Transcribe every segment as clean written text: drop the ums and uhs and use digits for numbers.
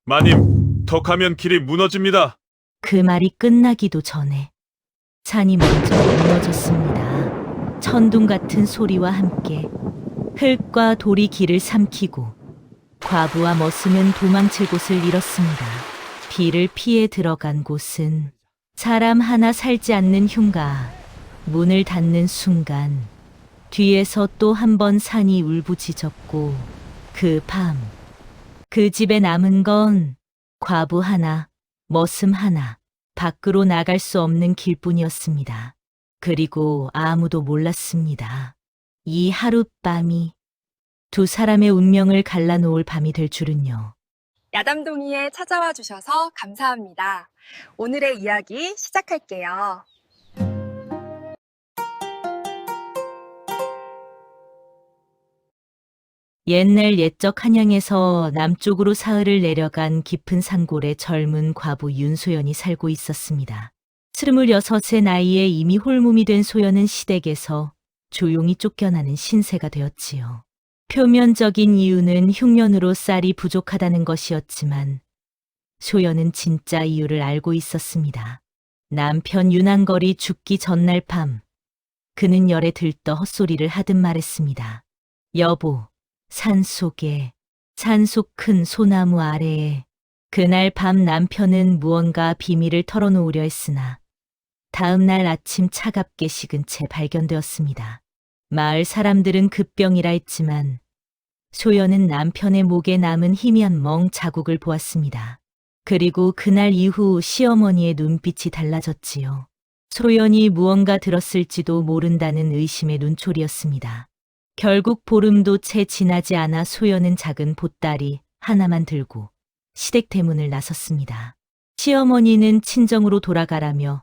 마님, 더 가면 길이 무너집니다. 그 말이 끝나기도 전에 산이 먼저 무너졌습니다. 천둥 같은 소리와 함께 흙과 돌이 길을 삼키고 과부와 머슴은 도망칠 곳을 잃었습니다. 비를 피해 들어간 곳은 사람 하나 살지 않는 흉가. 문을 닫는 순간 뒤에서 또 한 번 산이 울부짖었고 그 밤 그 집에 남은 건 과부 하나, 머슴 하나, 밖으로 나갈 수 없는 길뿐이었습니다. 그리고 아무도 몰랐습니다. 이 하룻밤이 두 사람의 운명을 갈라놓을 밤이 될 줄은요. 야담동이에 찾아와 주셔서 감사합니다. 오늘의 이야기 시작할게요. 옛날 옛적 한양에서 남쪽으로 사흘을 내려간 깊은 산골에 젊은 과부 윤소연이 살고 있었습니다. 26의 나이에 이미 홀몸이 된 소연은 시댁에서 조용히 쫓겨나는 신세가 되었지요. 표면적인 이유는 흉년으로 쌀이 부족하다는 것이었지만 소연은 진짜 이유를 알고 있었습니다. 남편 윤한걸이 죽기 전날 밤 그는 열에 들떠 헛소리를 하듯 말했습니다. 여보, 산속 큰 소나무 아래에 그날 밤 남편은 무언가 비밀을 털어놓으려 했으나 다음 날 아침 차갑게 식은 채 발견되었습니다. 마을 사람들은 급병이라 했지만 소연은 남편의 목에 남은 희미한 멍 자국을 보았습니다. 그리고 그날 이후 시어머니의 눈빛이 달라졌지요. 소연이 무언가 들었을지도 모른다는 의심의 눈초리였습니다. 결국 보름도 채 지나지 않아 소연은 작은 보따리 하나만 들고 시댁 대문을 나섰습니다. 시어머니는 친정으로 돌아가라며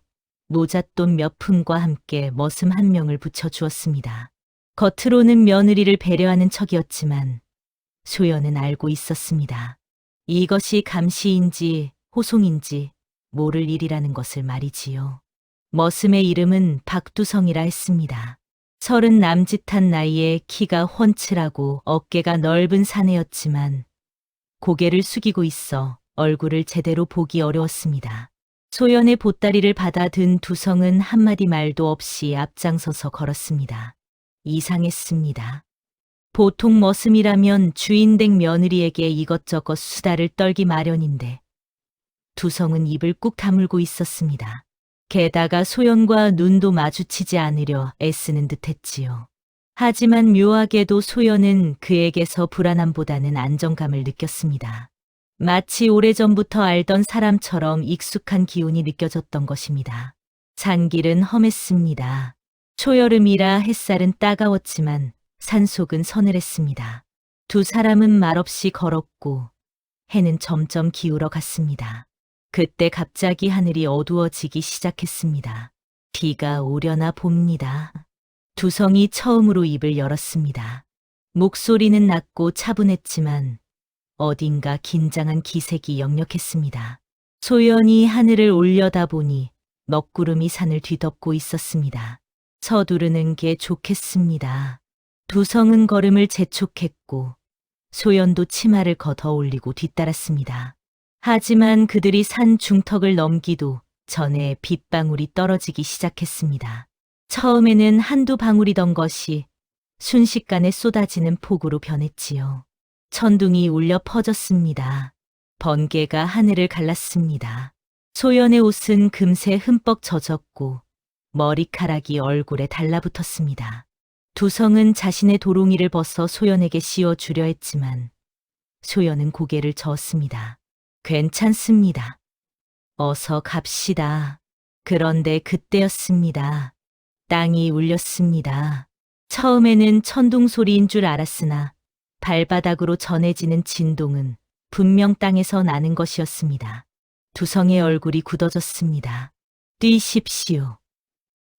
모잣돈 몇 푼과 함께 머슴 한 명을 붙여주었습니다. 겉으로는 며느리를 배려하는 척이었지만 소연은 알고 있었습니다. 이것이 감시인지 호송인지 모를 일이라는 것을 말이지요. 머슴의 이름은 박두성이라 했습니다. 30 남짓한 나이에 키가 훤칠하고 어깨가 넓은 사내였지만 고개를 숙이고 있어 얼굴을 제대로 보기 어려웠습니다. 소연의 보따리를 받아 든 두성은 한마디 말도 없이 앞장서서 걸었습니다. 이상했습니다. 보통 머슴이라면 주인댁 며느리에게 이것저것 수다를 떨기 마련인데 두성은 입을 꾹 다물고 있었습니다. 게다가 소연과 눈도 마주치지 않으려 애쓰는 듯했지요. 하지만 묘하게도 소연은 그에게서 불안함보다는 안정감을 느꼈습니다. 마치 오래전부터 알던 사람처럼 익숙한 기운이 느껴졌던 것입니다. 산길은 험했습니다. 초여름이라 햇살은 따가웠지만 산속은 서늘했습니다. 두 사람은 말없이 걸었고 해는 점점 기울어 갔습니다. 그때 갑자기 하늘이 어두워지기 시작했습니다. 비가 오려나 봅니다. 두성이 처음으로 입을 열었습니다. 목소리는 낮고 차분했지만 어딘가 긴장한 기색이 역력했습니다. 소연이 하늘을 올려다보니 먹구름이 산을 뒤덮고 있었습니다. 서두르는 게 좋겠습니다. 두성은 걸음을 재촉했고 소연도 치마를 걷어 올리고 뒤따랐습니다. 하지만 그들이 산 중턱을 넘기도 전에 빗방울이 떨어지기 시작했습니다. 처음에는 한두 방울이던 것이 순식간에 쏟아지는 폭우로 변했지요. 천둥이 울려 퍼졌습니다. 번개가 하늘을 갈랐습니다. 소연의 옷은 금세 흠뻑 젖었고 머리카락이 얼굴에 달라붙었습니다. 두성은 자신의 도롱이를 벗어 소연에게 씌워주려 했지만 소연은 고개를 저었습니다. 괜찮습니다. 어서 갑시다. 그런데 그때였습니다. 땅이 울렸습니다. 처음에는 천둥 소리인 줄 알았으나 발바닥으로 전해지는 진동은 분명 땅에서 나는 것이었습니다. 두성의 얼굴이 굳어졌습니다. 뛰십시오.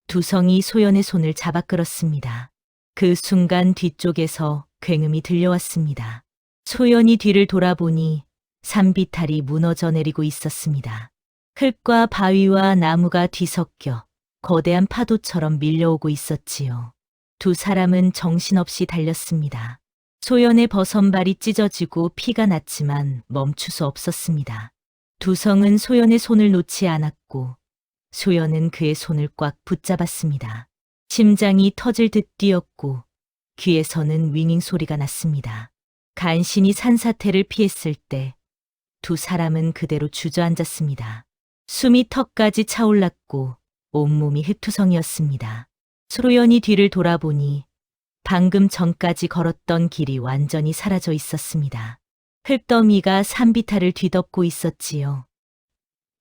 두성이 소연의 손을 잡아 끌었습니다. 그 순간 뒤쪽에서 굉음이 들려왔습니다. 소연이 뒤를 돌아보니 산비탈이 무너져 내리고 있었습니다. 흙과 바위와 나무가 뒤섞여 거대한 파도처럼 밀려오고 있었지요. 두 사람은 정신없이 달렸습니다. 소연의 버선발이 찢어지고 피가 났지만 멈출 수 없었습니다. 두성은 소연의 손을 놓지 않았고 소연은 그의 손을 꽉 붙잡았습니다. 심장이 터질 듯 뛰었고 귀에서는 윙윙 소리가 났습니다. 간신히 산사태를 피했을 때 두 사람은 그대로 주저앉았습니다. 숨이 턱까지 차올랐고 온몸이 흙투성이었습니다. 소연이 뒤를 돌아보니 방금 전까지 걸었던 길이 완전히 사라져 있었습니다. 흙더미가 산비탈을 뒤덮고 있었지요.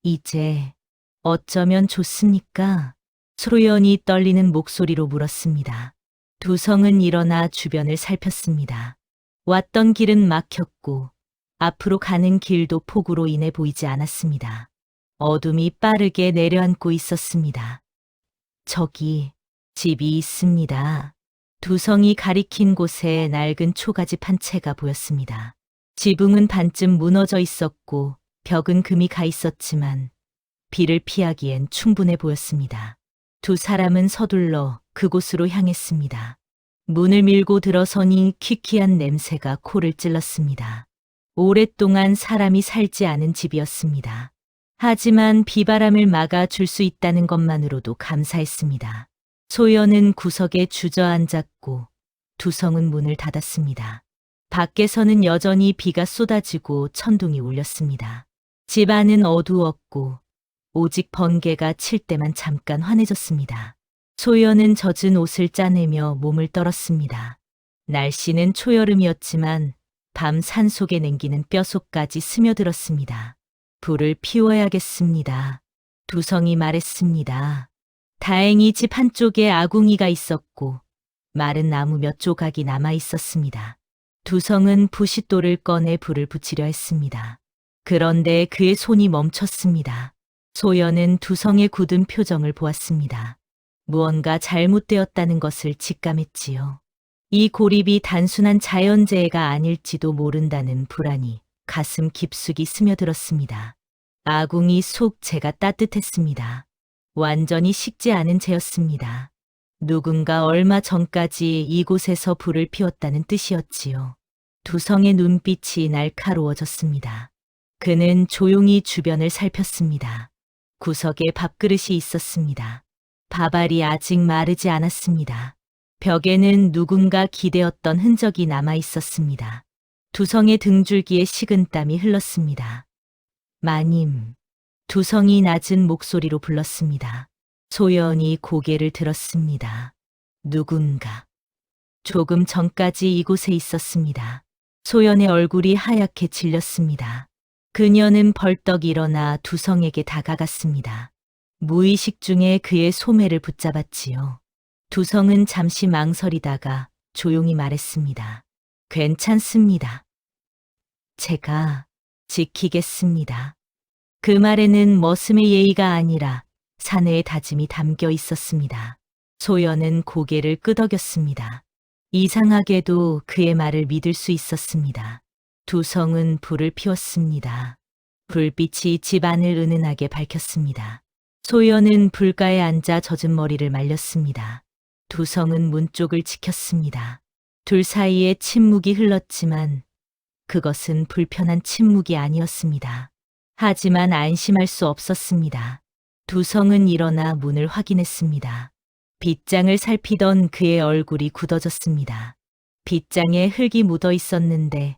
이제 어쩌면 좋습니까? 소연이 떨리는 목소리로 물었습니다. 두성은 일어나 주변을 살폈습니다. 왔던 길은 막혔고 앞으로 가는 길도 폭우로 인해 보이지 않았습니다. 어둠이 빠르게 내려앉고 있었습니다. 저기 집이 있습니다. 두성이 가리킨 곳에 낡은 초가집 한 채가 보였습니다. 지붕은 반쯤 무너져 있었고 벽은 금이 가 있었지만 비를 피하기엔 충분해 보였습니다. 두 사람은 서둘러 그곳으로 향했습니다. 문을 밀고 들어서니 퀴퀴한 냄새가 코를 찔렀습니다. 오랫동안 사람이 살지 않은 집이었습니다. 하지만 비바람을 막아줄 수 있다는 것만으로도 감사했습니다. 소연은 구석에 주저앉았고 두성은 문을 닫았습니다. 밖에서는 여전히 비가 쏟아지고 천둥이 울렸습니다. 집 안은 어두웠고 오직 번개가 칠 때만 잠깐 환해졌습니다. 소연은 젖은 옷을 짜내며 몸을 떨었습니다. 날씨는 초여름이었지만 밤 산속에 냉기는 뼛속까지 스며들었습니다. 불을 피워야겠습니다. 두성이 말했습니다. 다행히 집 한쪽에 아궁이가 있었고 마른 나무 몇 조각이 남아 있었습니다. 두성은 부싯돌을 꺼내 불을 붙이려 했습니다. 그런데 그의 손이 멈췄습니다. 소연은 두성의 굳은 표정을 보았습니다. 무언가 잘못되었다는 것을 직감했지요. 이 고립이 단순한 자연재해가 아닐지도 모른다는 불안이 가슴 깊숙이 스며들었습니다. 아궁이 속 재가 따뜻했습니다. 완전히 식지 않은 재였습니다. 누군가 얼마 전까지 이곳에서 불을 피웠다는 뜻이었지요. 두성의 눈빛이 날카로워졌습니다. 그는 조용히 주변을 살폈습니다. 구석에 밥그릇이 있었습니다. 밥알이 아직 마르지 않았습니다. 벽에는 누군가 기대었던 흔적이 남아 있었습니다. 두성의 등줄기에 식은땀이 흘렀습니다. 마님, 두성이 낮은 목소리로 불렀습니다. 소연이 고개를 들었습니다. 누군가. 조금 전까지 이곳에 있었습니다. 소연의 얼굴이 하얗게 질렸습니다. 그녀는 벌떡 일어나 두성에게 다가갔습니다. 무의식 중에 그의 소매를 붙잡았지요. 두성은 잠시 망설이다가 조용히 말했습니다. 괜찮습니다. 제가 지키겠습니다. 그 말에는 머슴의 예의가 아니라 사내의 다짐이 담겨 있었습니다. 소연은 고개를 끄덕였습니다. 이상하게도 그의 말을 믿을 수 있었습니다. 두성은 불을 피웠습니다. 불빛이 집 안을 은은하게 밝혔습니다. 소연은 불가에 앉아 젖은 머리를 말렸습니다. 두성은 문 쪽을 지켰습니다. 둘 사이에 침묵이 흘렀지만 그것은 불편한 침묵이 아니었습니다. 하지만 안심할 수 없었습니다. 두성은 일어나 문을 확인했습니다. 빗장을 살피던 그의 얼굴이 굳어졌습니다. 빗장에 흙이 묻어 있었는데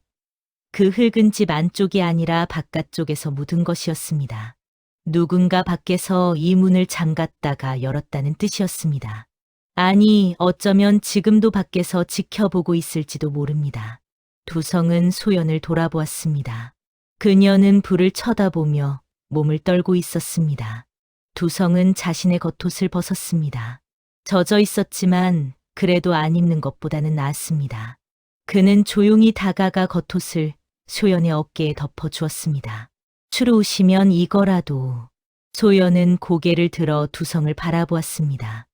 그 흙은 집 안쪽이 아니라 바깥쪽에서 묻은 것이었습니다. 누군가 밖에서 이 문을 잠갔다가 열었다는 뜻이었습니다. 아니, 어쩌면 지금도 밖에서 지켜보고 있을지도 모릅니다. 두성은 소연을 돌아보았습니다. 그녀는 불을 쳐다보며 몸을 떨고 있었습니다. 두성은 자신의 겉옷을 벗었습니다. 젖어 있었지만 그래도 안 입는 것보다는 나았습니다. 그는 조용히 다가가 겉옷을 소연의 어깨에 덮어주었습니다. 추로우시면 이거라도. 소연은 고개를 들어 두성을 바라보았습니다.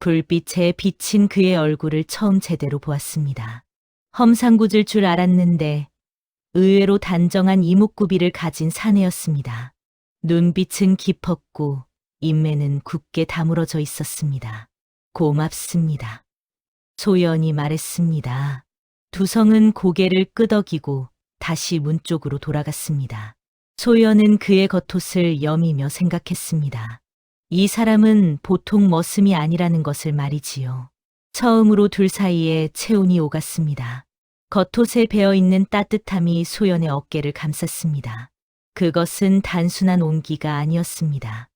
불빛에 비친 그의 얼굴을 처음 제대로 보았습니다. 험상궂을 줄 알았는데 의외로 단정한 이목구비를 가진 사내였습니다. 눈빛은 깊었고 인매는 굳게 다물어져 있었습니다. 고맙습니다. 소연이 말했습니다. 두성은 고개를 끄덕이고 다시 문 쪽으로 돌아갔습니다. 소연은 그의 겉옷을 여미며 생각했습니다. 이 사람은 보통 머슴이 아니라는 것을 말이지요. 처음으로 둘 사이에 체온이 오갔습니다. 겉옷에 배어있는 따뜻함이 소연의 어깨를 감쌌습니다. 그것은 단순한 온기가 아니었습니다.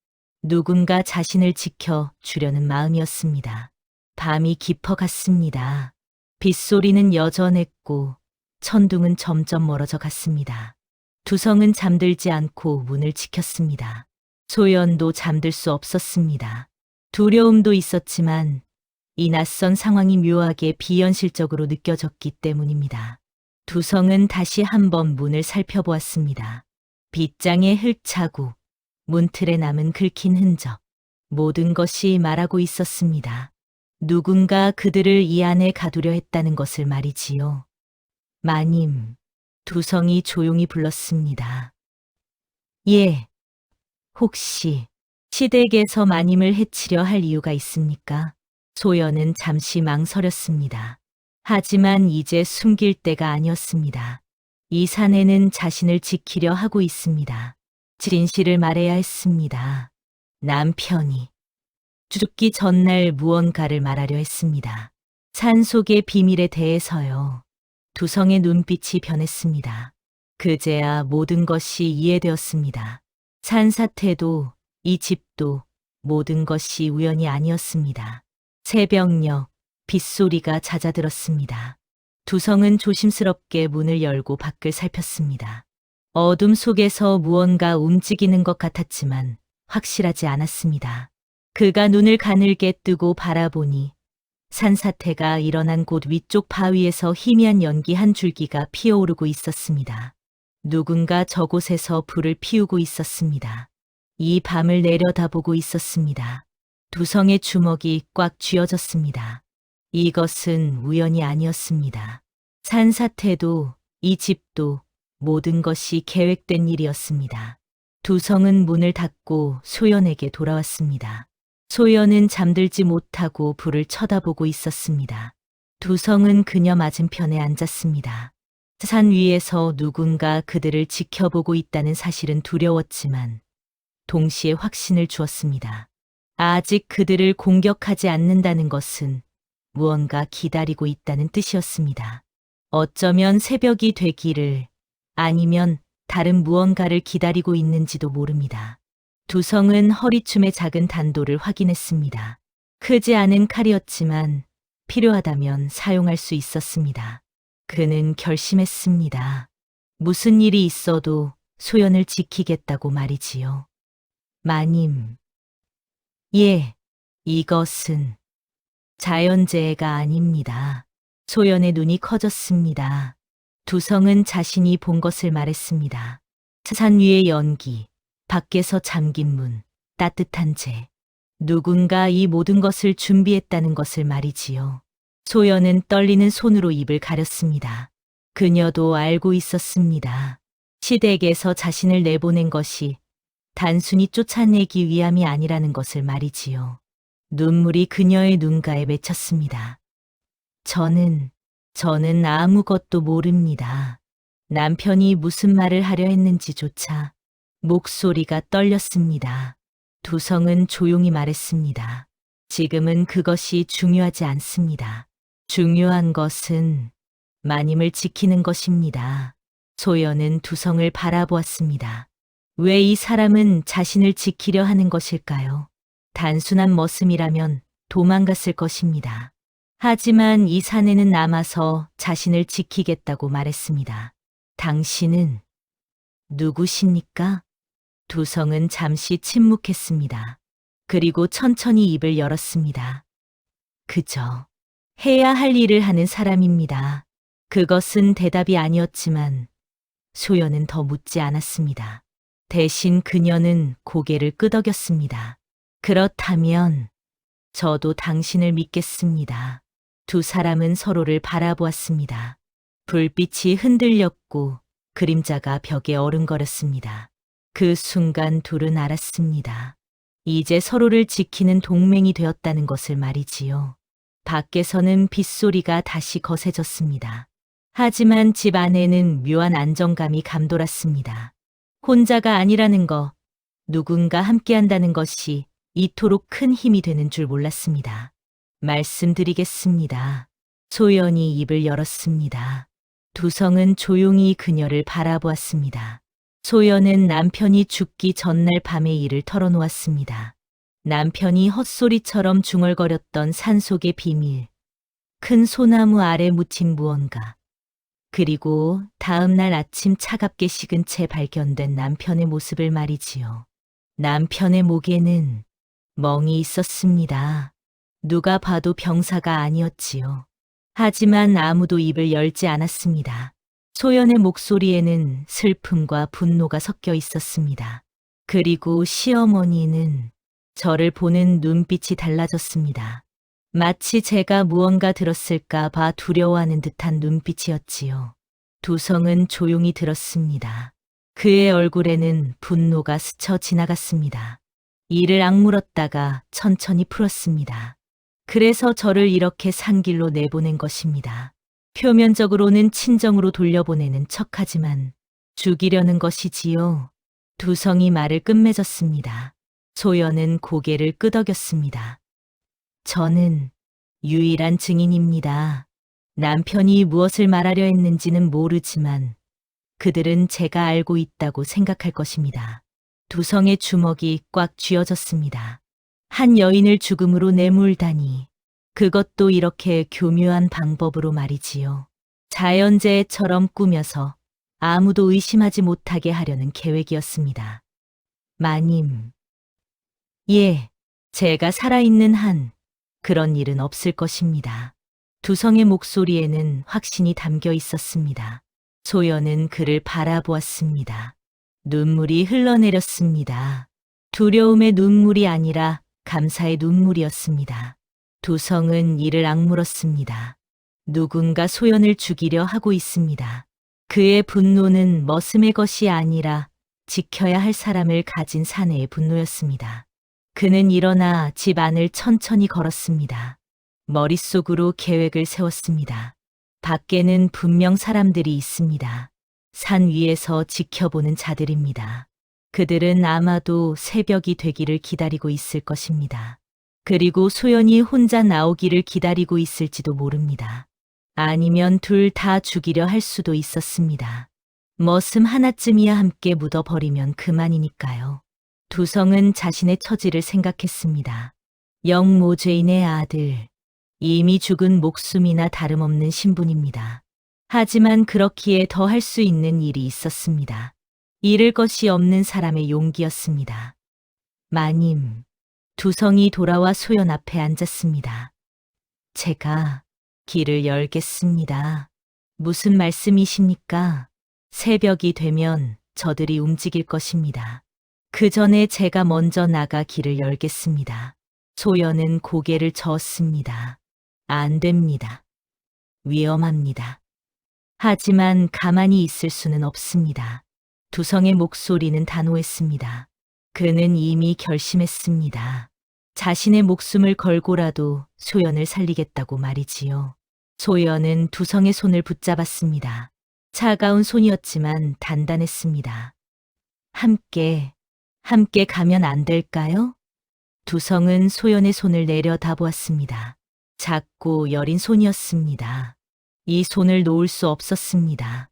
누군가 자신을 지켜 주려는 마음이었습니다. 밤이 깊어갔습니다. 빗소리는 여전했고 천둥은 점점 멀어져 갔습니다. 두성은 잠들지 않고 문을 지켰습니다. 소연도 잠들 수 없었습니다. 두려움도 있었지만 이 낯선 상황이 묘하게 비현실적으로 느껴졌기 때문입니다. 두성은 다시 한번 문을 살펴보았습니다. 빗장의 흙자국, 문틀에 남은 긁힌 흔적, 모든 것이 말하고 있었습니다. 누군가 그들을 이 안에 가두려 했다는 것을 말이지요. 마님, 두성이 조용히 불렀습니다. 예, 혹시 시댁에서 마님을 해치려 할 이유가 있습니까? 소연은 잠시 망설였습니다. 하지만 이제 숨길 때가 아니었습니다. 이 사내는 자신을 지키려 하고 있습니다. 진실을 말해야 했습니다. 남편이 죽기 전날 무언가를 말하려 했습니다. 산속의 비밀에 대해서요. 두성의 눈빛이 변했습니다. 그제야 모든 것이 이해되었습니다. 산사태도 이 집도 모든 것이 우연이 아니었습니다. 새벽녘 빗소리가 잦아들었습니다. 두성은 조심스럽게 문을 열고 밖을 살폈습니다. 어둠 속에서 무언가 움직이는 것 같았지만 확실하지 않았습니다. 그가 눈을 가늘게 뜨고 바라보니 산사태가 일어난 곳 위쪽 바위에서 희미한 연기 한 줄기가 피어오르고 있었습니다. 누군가 저곳에서 불을 피우고 있었습니다. 이 밤을 내려다보고 있었습니다. 두성의 주먹이 꽉 쥐어졌습니다. 이것은 우연이 아니었습니다. 산사태도 이 집도 모든 것이 계획된 일이었습니다. 두성은 문을 닫고 소연에게 돌아왔습니다. 소연은 잠들지 못하고 불을 쳐다보고 있었습니다. 두성은 그녀 맞은편에 앉았습니다. 산 위에서 누군가 그들을 지켜보고 있다는 사실은 두려웠지만 동시에 확신을 주었습니다. 아직 그들을 공격하지 않는다는 것은 무언가 기다리고 있다는 뜻이었습니다. 어쩌면 새벽이 되기를 아니면 다른 무언가를 기다리고 있는지도 모릅니다. 두성은 허리춤의 작은 단도를 확인했습니다. 크지 않은 칼이었지만 필요하다면 사용할 수 있었습니다. 그는 결심했습니다. 무슨 일이 있어도 소연을 지키겠다고 말이지요. 마님. 예, 이것은 자연재해가 아닙니다. 소연의 눈이 커졌습니다. 두성은 자신이 본 것을 말했습니다. 산 위의 연기, 밖에서 잠긴 문, 따뜻한 재. 누군가 이 모든 것을 준비했다는 것을 말이지요. 소연은 떨리는 손으로 입을 가렸습니다. 그녀도 알고 있었습니다. 시댁에서 자신을 내보낸 것이 단순히 쫓아내기 위함이 아니라는 것을 말이지요. 눈물이 그녀의 눈가에 맺혔습니다. 저는 아무것도 모릅니다. 남편이 무슨 말을 하려 했는지조차 목소리가 떨렸습니다. 두성은 조용히 말했습니다. 지금은 그것이 중요하지 않습니다. 중요한 것은 마님을 지키는 것입니다. 소연은 두성을 바라보았습니다. 왜 이 사람은 자신을 지키려 하는 것일까요? 단순한 머슴이라면 도망갔을 것입니다. 하지만 이 사내는 남아서 자신을 지키겠다고 말했습니다. 당신은 누구십니까? 두성은 잠시 침묵했습니다. 그리고 천천히 입을 열었습니다. 그저 해야 할 일을 하는 사람입니다. 그것은 대답이 아니었지만 소연은 더 묻지 않았습니다. 대신 그녀는 고개를 끄덕였습니다. 그렇다면 저도 당신을 믿겠습니다. 두 사람은 서로를 바라보았습니다. 불빛이 흔들렸고 그림자가 벽에 어른거렸습니다. 그 순간 둘은 알았습니다. 이제 서로를 지키는 동맹이 되었다는 것을 말이지요. 밖에서는 빗소리가 다시 거세졌습니다. 하지만 집 안에는 묘한 안정감이 감돌았습니다. 혼자가 아니라는 거, 누군가 함께한다는 것이 이토록 큰 힘이 되는 줄 몰랐습니다. 말씀드리겠습니다. 소연이 입을 열었습니다. 두성은 조용히 그녀를 바라보았습니다. 소연은 남편이 죽기 전날 밤의 일을 털어놓았습니다. 남편이 헛소리처럼 중얼거렸던 산속의 비밀, 큰 소나무 아래 묻힌 무언가, 그리고 다음 날 아침 차갑게 식은 채 발견된 남편의 모습을 말이지요. 남편의 목에는 멍이 있었습니다. 누가 봐도 병사가 아니었지요. 하지만 아무도 입을 열지 않았습니다. 소연의 목소리에는 슬픔과 분노가 섞여 있었습니다. 그리고 시어머니는 저를 보는 눈빛이 달라졌습니다. 마치 제가 무언가 들었을까 봐 두려워하는 듯한 눈빛이었지요. 두성은 조용히 들었습니다. 그의 얼굴에는 분노가 스쳐 지나갔습니다. 이를 악물었다가 천천히 풀었습니다. 그래서 저를 이렇게 산길로 내보낸 것입니다. 표면적으로는 친정으로 돌려보내는 척하지만 죽이려는 것이지요. 두성이 말을 끝맺었습니다. 소연은 고개를 끄덕였습니다. 저는 유일한 증인입니다. 남편이 무엇을 말하려 했는지는 모르지만 그들은 제가 알고 있다고 생각할 것입니다. 두성의 주먹이 꽉 쥐어졌습니다. 한 여인을 죽음으로 내몰다니, 그것도 이렇게 교묘한 방법으로 말이지요. 자연재해처럼 꾸며서 아무도 의심하지 못하게 하려는 계획이었습니다. 마님. 예, 제가 살아있는 한 그런 일은 없을 것입니다. 두성의 목소리에는 확신이 담겨 있었습니다. 소연은 그를 바라보았습니다. 눈물이 흘러내렸습니다. 두려움의 눈물이 아니라 감사의 눈물이었습니다. 두성은 이를 악물었습니다. 누군가 소연을 죽이려 하고 있습니다. 그의 분노는 머슴의 것이 아니라 지켜야 할 사람을 가진 사내의 분노였습니다. 그는 일어나 집 안을 천천히 걸었습니다. 머릿속으로 계획을 세웠습니다. 밖에는 분명 사람들이 있습니다. 산 위에서 지켜보는 자들입니다. 그들은 아마도 새벽이 되기를 기다리고 있을 것입니다. 그리고 소연이 혼자 나오기를 기다리고 있을지도 모릅니다. 아니면 둘 다 죽이려 할 수도 있었습니다. 머슴 하나쯤이야 함께 묻어버리면 그만이니까요. 두성은 자신의 처지를 생각했습니다. 영모죄인의 아들, 이미 죽은 목숨이나 다름없는 신분입니다. 하지만 그렇기에 더 할 수 있는 일이 있었습니다. 잃을 것이 없는 사람의 용기였습니다. 마님, 두성이 돌아와 소연 앞에 앉았습니다. 제가 길을 열겠습니다. 무슨 말씀이십니까? 새벽이 되면 저들이 움직일 것입니다. 그 전에 제가 먼저 나가 길을 열겠습니다. 소연은 고개를 저었습니다. 안 됩니다. 위험합니다. 하지만 가만히 있을 수는 없습니다. 두성의 목소리는 단호했습니다. 그는 이미 결심했습니다. 자신의 목숨을 걸고라도 소연을 살리겠다고 말이지요. 소연은 두성의 손을 붙잡았습니다. 차가운 손이었지만 단단했습니다. 함께 가면 안 될까요? 두성은 소연의 손을 내려다보았습니다. 작고 여린 손이었습니다. 이 손을 놓을 수 없었습니다.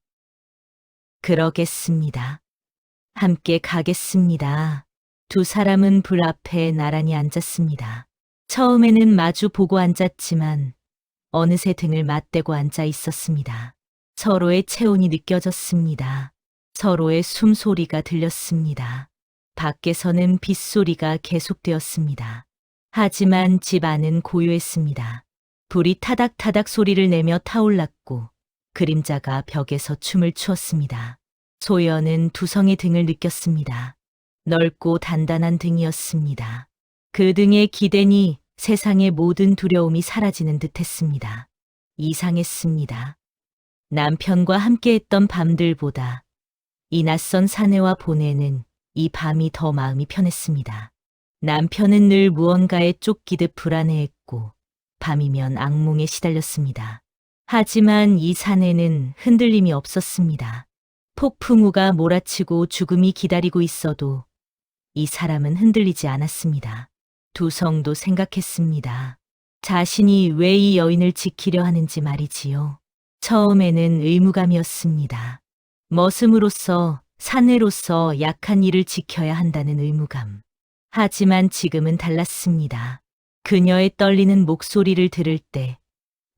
그러겠습니다. 함께 가겠습니다. 두 사람은 불 앞에 나란히 앉았습니다. 처음에는 마주 보고 앉았지만 어느새 등을 맞대고 앉아 있었습니다. 서로의 체온이 느껴졌습니다. 서로의 숨소리가 들렸습니다. 밖에서는 빗소리가 계속되었습니다. 하지만 집 안은 고요했습니다. 불이 타닥타닥 소리를 내며 타올랐고 그림자가 벽에서 춤을 추었습니다. 소연은 두성의 등을 느꼈습니다. 넓고 단단한 등이었습니다. 그 등에 기대니 세상의 모든 두려움이 사라지는 듯했습니다. 이상했습니다. 남편과 함께했던 밤들보다 이 낯선 사내와 보내는 이 밤이 더 마음이 편했습니다. 남편은 늘 무언가에 쫓기듯 불안해했고 밤이면 악몽에 시달렸습니다. 하지만 이 산에는 흔들림이 없었습니다. 폭풍우가 몰아치고 죽음이 기다리고 있어도 이 사람은 흔들리지 않았습니다. 두성도 생각했습니다. 자신이 왜 이 여인을 지키려 하는지 말이지요. 처음에는 의무감이었습니다. 머슴으로서, 사내로서 약한 이를 지켜야 한다는 의무감. 하지만 지금은 달랐습니다. 그녀의 떨리는 목소리를 들을 때,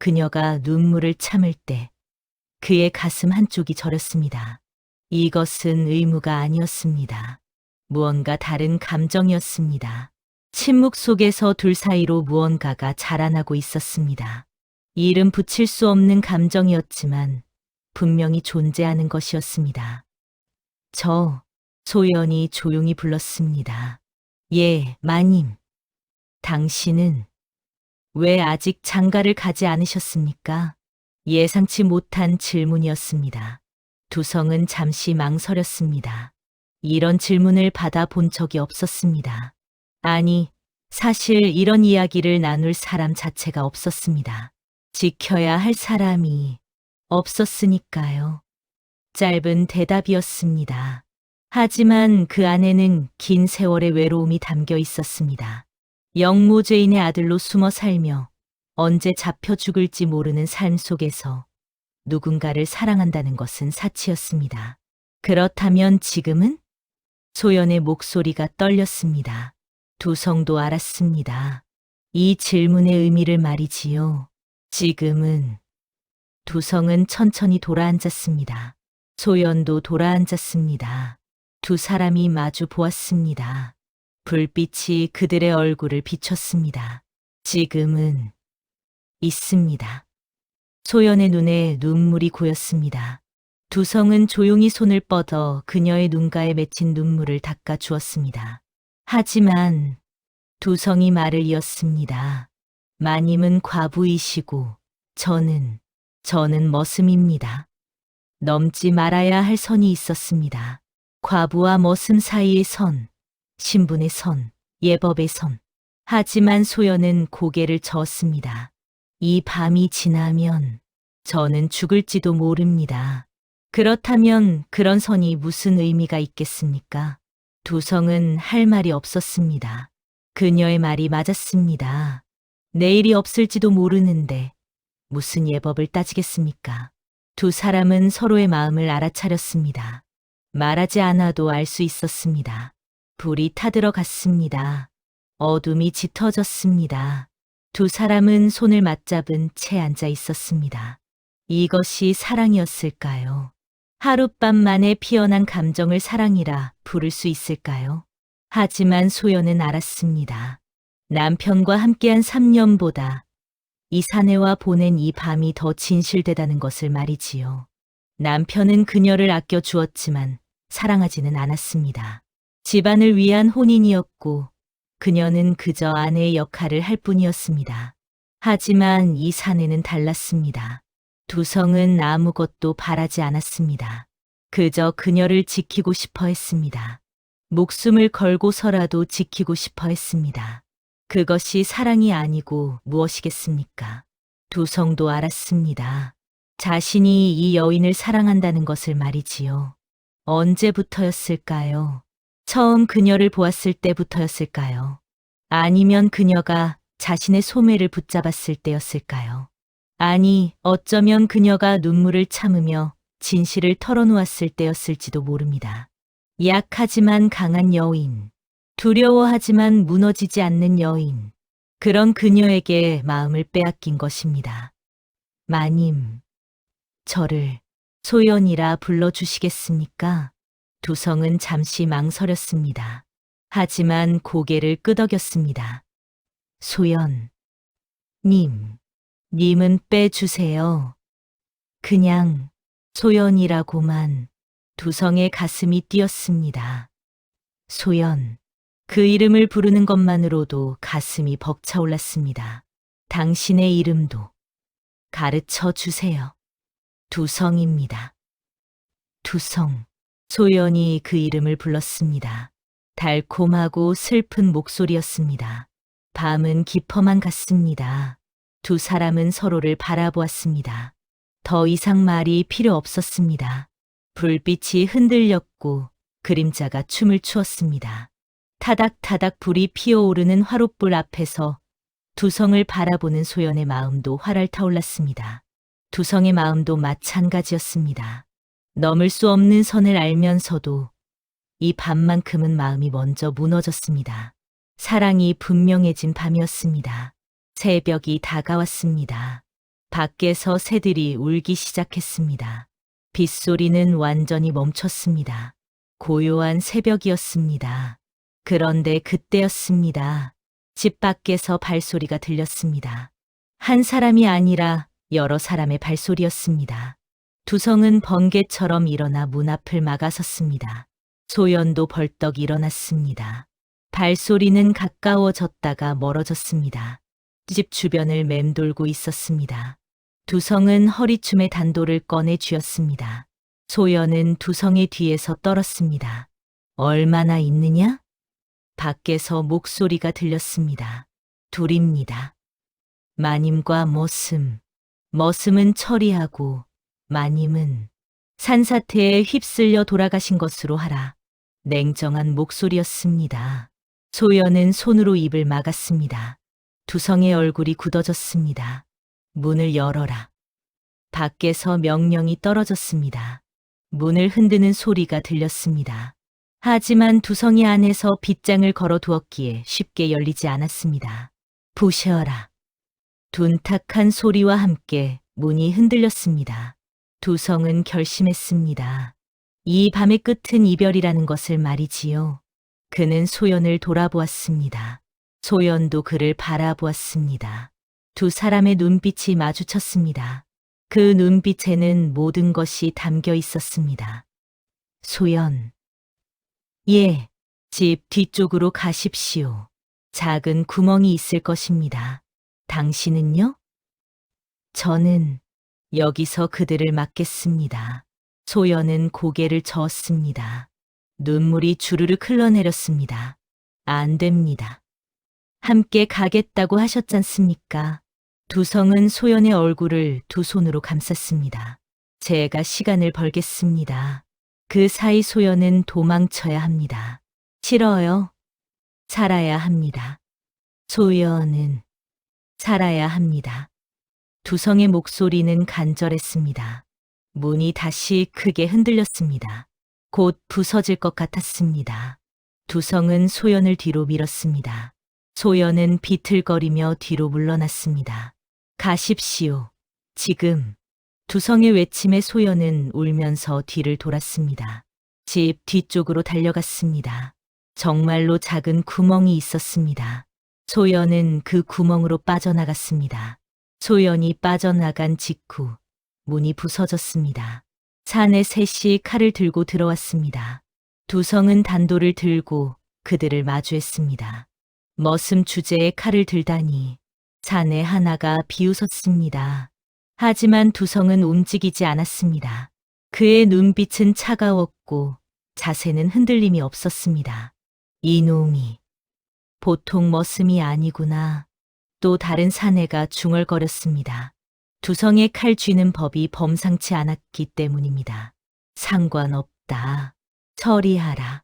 그녀가 눈물을 참을 때, 그의 가슴 한쪽이 저렸습니다. 이것은 의무가 아니었습니다. 무언가 다른 감정이었습니다. 침묵 속에서 둘 사이로 무언가가 자라나고 있었습니다. 이름 붙일 수 없는 감정이었지만 분명히 존재하는 것이었습니다. 소연이 조용히 불렀습니다. 예, 마님. 당신은 왜 아직 장가를 가지 않으셨습니까? 예상치 못한 질문이었습니다. 두성은 잠시 망설였습니다. 이런 질문을 받아본 적이 없었습니다. 아니, 사실 이런 이야기를 나눌 사람 자체가 없었습니다. 지켜야 할 사람이 없었으니까요. 짧은 대답이었습니다. 하지만 그 안에는 긴 세월의 외로움이 담겨 있었습니다. 영모죄인의 아들로 숨어 살며 언제 잡혀 죽을지 모르는 삶 속에서 누군가를 사랑한다는 것은 사치였습니다. 그렇다면 지금은? 소연의 목소리가 떨렸습니다. 두성도 알았습니다. 이 질문의 의미를 말이지요. 지금은. 두성은 천천히 돌아앉았습니다. 소연도 돌아앉았습니다. 두 사람이 마주 보았습니다. 불빛이 그들의 얼굴을 비췄습니다. 지금은 있습니다. 소연의 눈에 눈물이 고였습니다. 두성은 조용히 손을 뻗어 그녀의 눈가에 맺힌 눈물을 닦아 주었습니다. 하지만 두성이 말을 이었습니다. 마님은 과부이시고 저는 머슴입니다. 넘지 말아야 할 선이 있었습니다. 과부와 머슴 사이의 선, 신분의 선, 예법의 선. 하지만 소연은 고개를 저었습니다. 이 밤이 지나면 저는 죽을지도 모릅니다. 그렇다면 그런 선이 무슨 의미가 있겠습니까? 두성은 할 말이 없었습니다. 그녀의 말이 맞았습니다. 내일이 없을지도 모르는데 무슨 예법을 따지겠습니까? 두 사람은 서로의 마음을 알아차렸습니다. 말하지 않아도 알 수 있었습니다. 불이 타들어갔습니다. 어둠이 짙어졌습니다. 두 사람은 손을 맞잡은 채 앉아 있었습니다. 이것이 사랑이었을까요? 하룻밤 만에 피어난 감정을 사랑이라 부를 수 있을까요? 하지만 소연은 알았습니다. 남편과 함께한 3년보다 이 사내와 보낸 이 밤이 더 진실되다는 것을 말이지요. 남편은 그녀를 아껴 주었지만 사랑하지는 않았습니다. 집안을 위한 혼인이었고 그녀는 그저 아내의 역할을 할 뿐이었습니다. 하지만 이 사내는 달랐습니다. 두성은 아무것도 바라지 않았습니다. 그저 그녀를 지키고 싶어 했습니다. 목숨을 걸고서라도 지키고 싶어 했습니다. 그것이 사랑이 아니고 무엇이겠습니까? 두성도 알았습니다. 자신이 이 여인을 사랑한다는 것을 말이지요. 언제부터였을까요? 처음 그녀를 보았을 때부터였을까요? 아니면 그녀가 자신의 소매를 붙잡았을 때였을까요? 아니, 어쩌면 그녀가 눈물을 참으며 진실을 털어놓았을 때였을지도 모릅니다. 약하지만 강한 여인, 두려워하지만 무너지지 않는 여인, 그런 그녀에게 마음을 빼앗긴 것입니다. 마님, 저를 소연이라 불러주시겠습니까? 두성은 잠시 망설였습니다. 하지만 고개를 끄덕였습니다. 소연, 님은 빼주세요. 그냥 소연이라고만. 두성의 가슴이 뛰었습니다. 소연, 그 이름을 부르는 것만으로도 가슴이 벅차올랐습니다. 당신의 이름도 가르쳐 주세요. 두성입니다. 두성. 소연이 그 이름을 불렀습니다. 달콤하고 슬픈 목소리였습니다. 밤은 깊어만 갔습니다. 두 사람은 서로를 바라보았습니다. 더 이상 말이 필요 없었습니다. 불빛이 흔들렸고 그림자가 춤을 추었습니다. 타닥타닥 불이 피어오르는 화롯불 앞에서 두성을 바라보는 소연의 마음도 활활 타올랐습니다. 두성의 마음도 마찬가지였습니다. 넘을 수 없는 선을 알면서도 이 밤만큼은 마음이 먼저 무너졌습니다. 사랑이 분명해진 밤이었습니다. 새벽이 다가왔습니다. 밖에서 새들이 울기 시작했습니다. 빗소리는 완전히 멈췄습니다. 고요한 새벽이었습니다. 그런데 그때였습니다. 집 밖에서 발소리가 들렸습니다. 한 사람이 아니라 여러 사람의 발소리였습니다. 두성은 번개처럼 일어나 문 앞을 막아섰습니다. 소연도 벌떡 일어났습니다. 발소리는 가까워졌다가 멀어졌습니다. 집 주변을 맴돌고 있었습니다. 두성은 허리춤에 단도를 꺼내 쥐었습니다. 소연은 두성의 뒤에서 떨었습니다. 얼마나 있느냐? 밖에서 목소리가 들렸습니다. 둘입니다. 마님과 머슴. 머슴은 처리하고 마님은 산사태에 휩쓸려 돌아가신 것으로 하라. 냉정한 목소리였습니다. 소연은 손으로 입을 막았습니다. 두성의 얼굴이 굳어졌습니다. 문을 열어라. 밖에서 명령이 떨어졌습니다. 문을 흔드는 소리가 들렸습니다. 하지만 두성이 안에서 빗장을 걸어두었기에 쉽게 열리지 않았습니다. 부셔라. 둔탁한 소리와 함께 문이 흔들렸습니다. 두성은 결심했습니다. 이 밤의 끝은 이별이라는 것을 말이지요. 그는 소연을 돌아보았습니다. 소연도 그를 바라보았습니다. 두 사람의 눈빛이 마주쳤습니다. 그 눈빛에는 모든 것이 담겨 있었습니다. 소연. 예, 집 뒤쪽으로 가십시오. 작은 구멍이 있을 것입니다. 당신은요? 저는 여기서 그들을 막겠습니다. 소연은 고개를 저었습니다. 눈물이 주르륵 흘러내렸습니다. 안 됩니다. 함께 가겠다고 하셨잖습니까? 두성은 소연의 얼굴을 두 손으로 감쌌습니다. 제가 시간을 벌겠습니다. 그 사이 소연은 도망쳐야 합니다. 싫어요. 살아야 합니다. 소연은 살아야 합니다. 두성의 목소리는 간절했습니다. 문이 다시 크게 흔들렸습니다. 곧 부서질 것 같았습니다. 두성은 소연을 뒤로 밀었습니다. 소연은 비틀거리며 뒤로 물러났습니다. 가십시오. 지금. 두성의 외침에 소연은 울면서 뒤를 돌았습니다. 집 뒤쪽으로 달려갔습니다. 정말로 작은 구멍이 있었습니다. 소연은 그 구멍으로 빠져나갔습니다. 소연이 빠져나간 직후 문이 부서졌습니다. 사내 셋이 칼을 들고 들어왔습니다. 두성은 단도를 들고 그들을 마주했습니다. 머슴 주제에 칼을 들다니 사내 하나가 비웃었습니다. 하지만 두성은 움직이지 않았습니다. 그의 눈빛은 차가웠고 자세는 흔들림이 없었습니다. 이놈이 보통 머슴이 아니구나. 또 다른 사내가 중얼거렸습니다. 두성의 칼 쥐는 법이 범상치 않았기 때문입니다. 상관없다. 처리하라.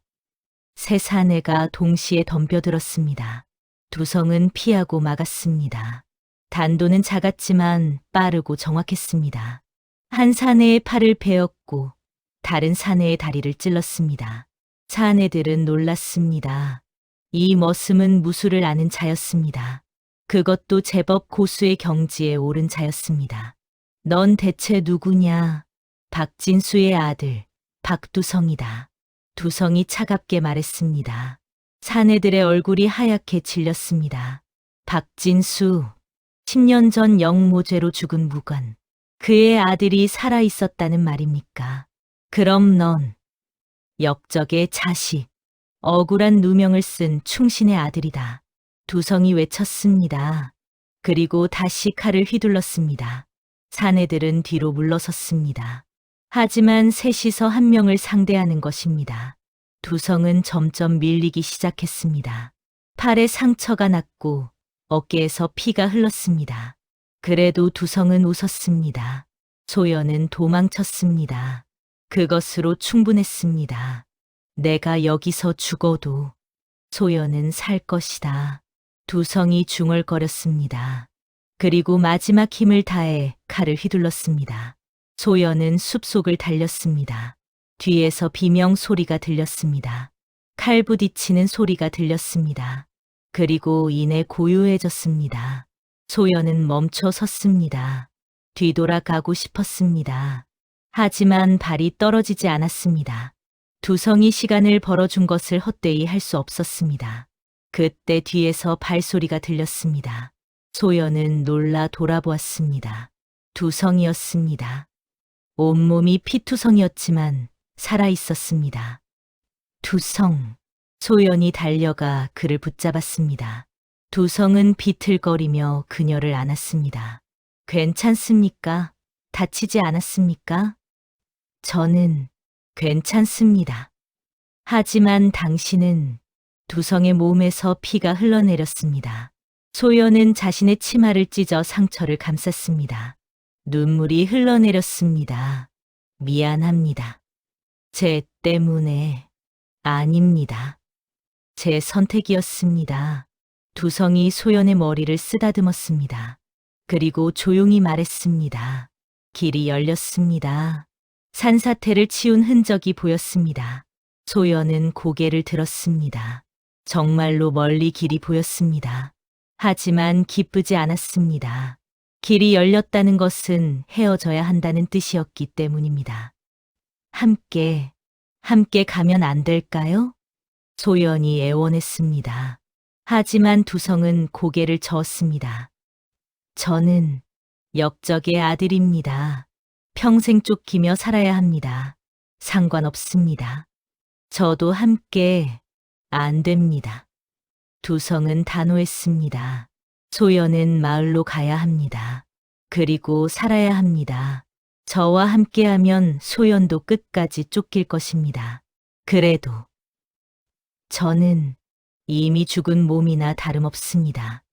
세 사내가 동시에 덤벼들었습니다. 두성은 피하고 막았습니다. 단도는 작았지만 빠르고 정확했습니다. 한 사내의 팔을 베었고 다른 사내의 다리를 찔렀습니다. 사내들은 놀랐습니다. 이 머슴은 무술을 아는 자였습니다. 그것도 제법 고수의 경지에 오른 자였습니다. 넌 대체 누구냐? 박진수의 아들, 박두성이다. 두성이 차갑게 말했습니다. 사내들의 얼굴이 하얗게 질렸습니다. 박진수, 10년 전 영모죄로 죽은 무관. 그의 아들이 살아 있었다는 말입니까? 그럼 넌 역적의 자식, 억울한 누명을 쓴 충신의 아들이다. 두성이 외쳤습니다. 그리고 다시 칼을 휘둘렀습니다. 사내들은 뒤로 물러섰습니다. 하지만 셋이서 한 명을 상대하는 것입니다. 두성은 점점 밀리기 시작했습니다. 팔에 상처가 났고 어깨에서 피가 흘렀습니다. 그래도 두성은 웃었습니다. 소연은 도망쳤습니다. 그것으로 충분했습니다. 내가 여기서 죽어도 소연은 살 것이다. 두성이 중얼거렸습니다. 그리고 마지막 힘을 다해 칼을 휘둘렀습니다. 소연은 숲속을 달렸습니다. 뒤에서 비명 소리가 들렸습니다. 칼 부딪히는 소리가 들렸습니다. 그리고 이내 고요해졌습니다. 소연은 멈춰 섰습니다. 뒤돌아가고 싶었습니다. 하지만 발이 떨어지지 않았습니다. 두성이 시간을 벌어준 것을 헛되이 할 수 없었습니다. 그때 뒤에서 발소리가 들렸습니다. 소연은 놀라 돌아보았습니다. 두성이었습니다. 온몸이 피투성이었지만 살아있었습니다. 두성. 소연이 달려가 그를 붙잡았습니다. 두성은 비틀거리며 그녀를 안았습니다. 괜찮습니까? 다치지 않았습니까? 저는 괜찮습니다. 하지만 당신은 두성의 몸에서 피가 흘러내렸습니다. 소연은 자신의 치마를 찢어 상처를 감쌌습니다. 눈물이 흘러내렸습니다. 미안합니다. 제 때문에 아닙니다. 제 선택이었습니다. 두성이 소연의 머리를 쓰다듬었습니다. 그리고 조용히 말했습니다. 길이 열렸습니다. 산사태를 치운 흔적이 보였습니다. 소연은 고개를 들었습니다. 정말로 멀리 길이 보였습니다. 하지만 기쁘지 않았습니다. 길이 열렸다는 것은 헤어져야 한다는 뜻이었기 때문입니다. 함께 가면 안 될까요? 소연이 애원했습니다. 하지만 두성은 고개를 저었습니다. 저는 역적의 아들입니다. 평생 쫓기며 살아야 합니다. 상관없습니다. 저도 함께 안 됩니다. 두성은 단호했습니다. 소연은 마을로 가야 합니다. 그리고 살아야 합니다. 저와 함께하면 소연도 끝까지 쫓길 것입니다. 그래도 저는 이미 죽은 몸이나 다름없습니다.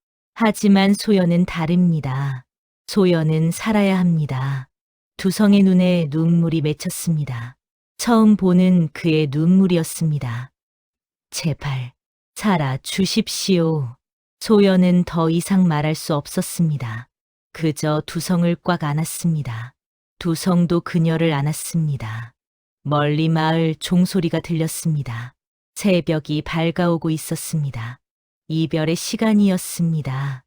하지만 소연은 다릅니다. 소연은 살아야 합니다. 두성의 눈에 눈물이 맺혔습니다. 처음 보는 그의 눈물이었습니다. 제발 살아 주십시오. 소연은 더 이상 말할 수 없었습니다. 그저 두성을 꽉 안았습니다. 두성도 그녀를 안았습니다. 멀리 마을 종소리가 들렸습니다. 새벽이 밝아오고 있었습니다. 이별의 시간이었습니다.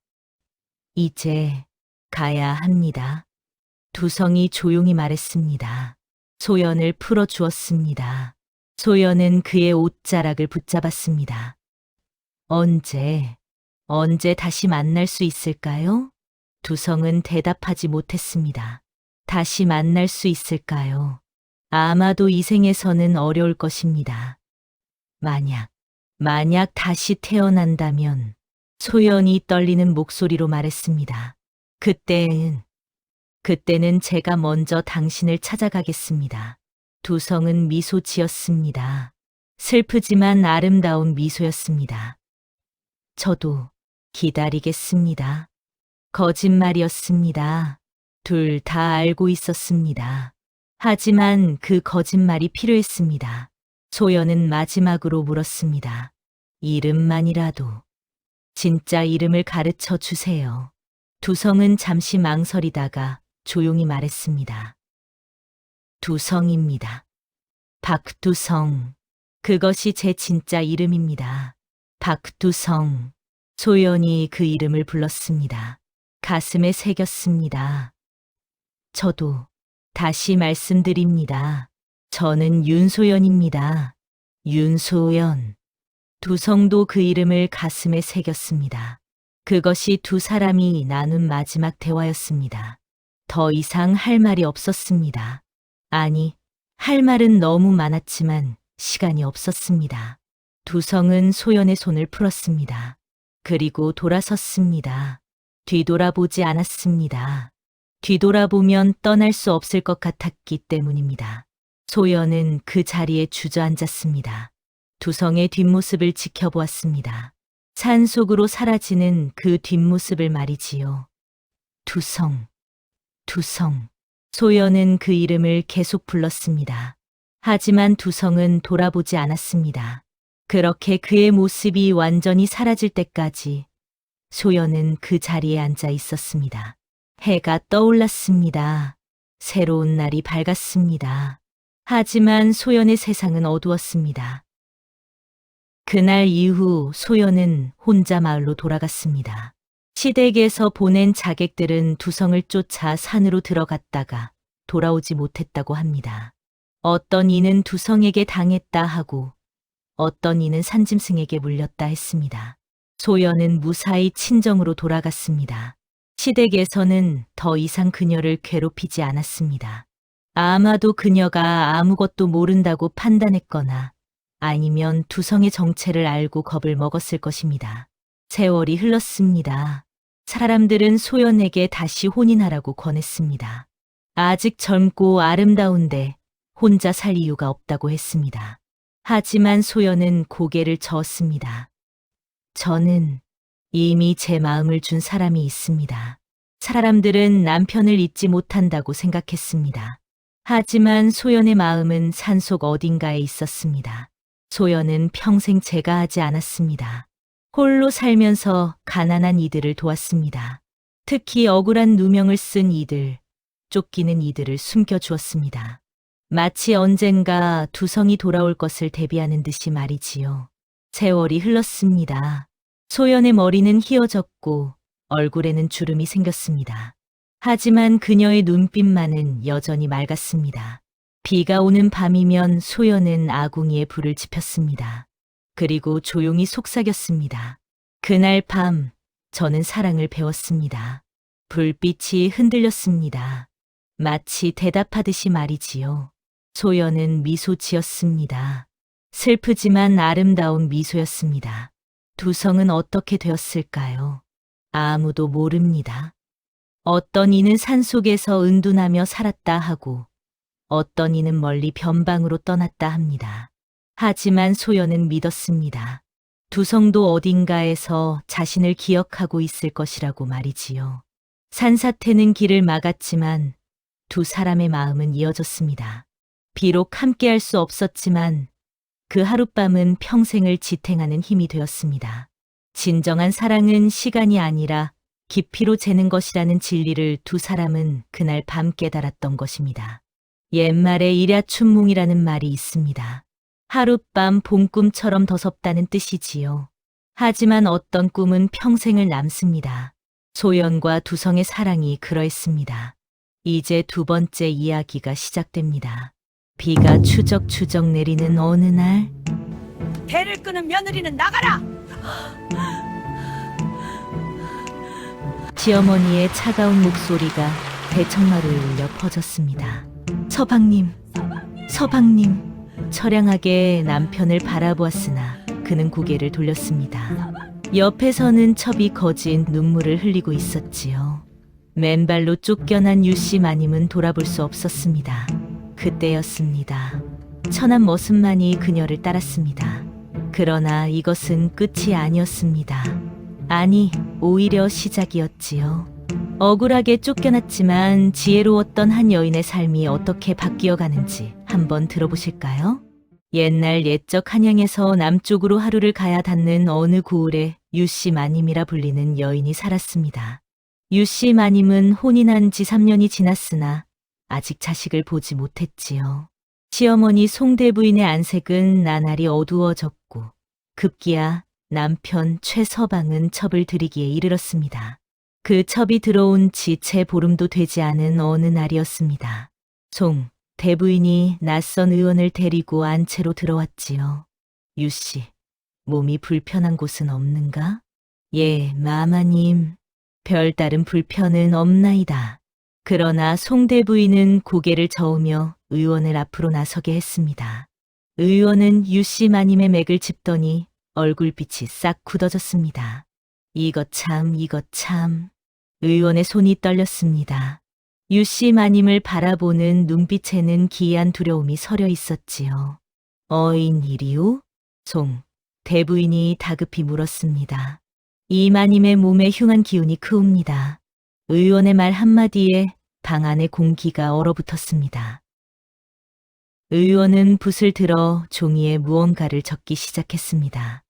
이제 가야 합니다. 두성이 조용히 말했습니다. 소연을 풀어주었습니다. 소연은 그의 옷자락을 붙잡았습니다. 언제 다시 만날 수 있을까요? 두성은 대답하지 못했습니다. 다시 만날 수 있을까요? 아마도 이 생에서는 어려울 것입니다. 만약 다시 태어난다면, 소연이 떨리는 목소리로 말했습니다. 그때는 제가 먼저 당신을 찾아가겠습니다. 두성은 미소 지었습니다. 슬프지만 아름다운 미소였습니다. 저도 기다리겠습니다. 거짓말이었습니다. 둘 다 알고 있었습니다. 하지만 그 거짓말이 필요했습니다. 소연은 마지막으로 물었습니다. 이름만이라도 진짜 이름을 가르쳐 주세요. 두성은 잠시 망설이다가 조용히 말했습니다. 두성입니다. 박두성. 그것이 제 진짜 이름입니다. 박두성. 소연이 그 이름을 불렀습니다. 가슴에 새겼습니다. 저도 다시 말씀드립니다. 저는 윤소연입니다. 윤소연. 두성도 그 이름을 가슴에 새겼습니다. 그것이 두 사람이 나눈 마지막 대화였습니다. 더 이상 할 말이 없었습니다. 아니, 할 말은 너무 많았지만 시간이 없었습니다. 두성은 소연의 손을 풀었습니다. 그리고 돌아섰습니다. 뒤돌아보지 않았습니다. 뒤돌아보면 떠날 수 없을 것 같았기 때문입니다. 소연은 그 자리에 주저앉았습니다. 두성의 뒷모습을 지켜보았습니다. 산속으로 사라지는 그 뒷모습을 말이지요. 두성. 소연은 그 이름을 계속 불렀습니다. 하지만 두성은 돌아보지 않았습니다. 그렇게 그의 모습이 완전히 사라질 때까지 소연은 그 자리에 앉아 있었습니다. 해가 떠올랐습니다. 새로운 날이 밝았습니다. 하지만 소연의 세상은 어두웠습니다. 그날 이후 소연은 혼자 마을로 돌아갔습니다. 시댁에서 보낸 자객들은 두성을 쫓아 산으로 들어갔다가 돌아오지 못했다고 합니다. 어떤 이는 두성에게 당했다 하고 어떤 이는 산짐승에게 물렸다 했습니다. 소연은 무사히 친정으로 돌아갔습니다. 시댁에서는 더 이상 그녀를 괴롭히지 않았습니다. 아마도 그녀가 아무것도 모른다고 판단했거나 아니면 두성의 정체를 알고 겁을 먹었을 것입니다. 세월이 흘렀습니다. 사람들은 소연에게 다시 혼인하라고 권했습니다. 아직 젊고 아름다운데 혼자 살 이유가 없다고 했습니다. 하지만 소연은 고개를 저었습니다. 저는 이미 제 마음을 준 사람이 있습니다. 사람들은 남편을 잊지 못한다고 생각했습니다. 하지만 소연의 마음은 산속 어딘가에 있었습니다. 소연은 평생 제가하지 않았습니다. 홀로 살면서 가난한 이들을 도왔습니다. 특히 억울한 누명을 쓴 이들, 쫓기는 이들을 숨겨주었습니다. 마치 언젠가 두성이 돌아올 것을 대비하는 듯이 말이지요. 세월이 흘렀습니다. 소연의 머리는 휘어졌고 얼굴에는 주름이 생겼습니다. 하지만 그녀의 눈빛만은 여전히 맑았습니다. 비가 오는 밤이면 소연은 아궁이에 불을 지폈습니다. 그리고 조용히 속삭였습니다. 그날 밤 저는 사랑을 배웠습니다. 불빛이 흔들렸습니다. 마치 대답하듯이 말이지요. 소연은 미소 지었습니다. 슬프지만 아름다운 미소였습니다. 두성은 어떻게 되었을까요? 아무도 모릅니다. 어떤 이는 산속에서 은둔하며 살았다 하고 어떤 이는 멀리 변방으로 떠났다 합니다. 하지만 소연은 믿었습니다. 두성도 어딘가에서 자신을 기억하고 있을 것이라고 말이지요. 산사태는 길을 막았지만 두 사람의 마음은 이어졌습니다. 비록 함께할 수 없었지만 그 하룻밤은 평생을 지탱하는 힘이 되었습니다. 진정한 사랑은 시간이 아니라 깊이로 재는 것이라는 진리를 두 사람은 그날 밤 깨달았던 것입니다. 옛말에 일야춘몽이라는 말이 있습니다. 하룻밤 봄꿈처럼 더섭다는 뜻이지요. 하지만 어떤 꿈은 평생을 남습니다. 소연과 두성의 사랑이 그러했습니다. 이제 두 번째 이야기가 시작됩니다. 비가 추적추적 내리는 어느 날, 배를 끄는 며느리는 나가라! 시어머니의 차가운 목소리가 대청마루에 울려 퍼졌습니다. 서방님, 서방님. 처량하게 남편을 바라보았으나 그는 고개를 돌렸습니다. 옆에서는 첩이 거진 눈물을 흘리고 있었지요. 맨발로 쫓겨난 유씨 마님은 돌아볼 수 없었습니다. 그때였습니다. 천한 머슴만이 그녀를 따랐습니다. 그러나 이것은 끝이 아니었습니다. 아니, 오히려 시작이었지요. 억울하게 쫓겨났지만 지혜로웠던 한 여인의 삶이 어떻게 바뀌어가는지 한번 들어보실까요? 옛날 옛적 한양에서 남쪽으로 하루를 가야 닿는 어느 고을에 유씨 마님이라 불리는 여인이 살았습니다. 유씨 마님은 혼인한 지 3년이 지났으나 아직 자식을 보지 못했지요. 시어머니 송대부인의 안색은 나날이 어두워졌고 급기야 남편 최서방은 첩을 들이기에 이르렀습니다. 그 첩이 들어온 지 채 보름도 되지 않은 어느 날이었습니다. 송 대부인이 낯선 의원을 데리고 안채로 들어왔지요. 유씨, 몸이 불편한 곳은 없는가? 예, 마마님. 별다른 불편은 없나이다. 그러나 송대부인은 고개를 저으며 의원을 앞으로 나서게 했습니다. 의원은 유씨 마님의 맥을 짚더니 얼굴빛이 싹 굳어졌습니다. 이것 참. 의원의 손이 떨렸습니다. 유씨 마님을 바라보는 눈빛에는 기이한 두려움이 서려 있었지요. 어인일이오? 송, 대부인이 다급히 물었습니다. 이 마님의 몸에 흉한 기운이 크옵니다. 의원의 말 한마디에 방 안의 공기가 얼어붙었습니다. 의원은 붓을 들어 종이에 무언가를 적기 시작했습니다.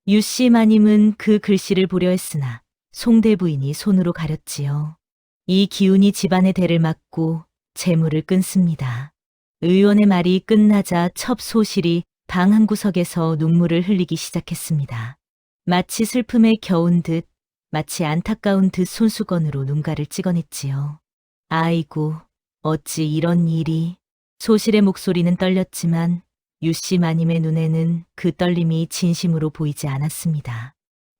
유씨 마님은 그 글씨를 보려 했으나 송대 부인이 손으로 가렸지요. 이 기운이 집안의 대를 막고 재물을 끊습니다. 의원의 말이 끝나자 첩소실이 방 한 구석에서 눈물을 흘리기 시작했습니다. 마치 슬픔에 겨운 듯, 마치 안타까운 듯 손수건으로 눈가를 찍어냈지요. 아이고, 어찌 이런 일이. 소실의 목소리는 떨렸지만 유씨 마님의 눈에는 그 떨림이 진심으로 보이지 않았습니다.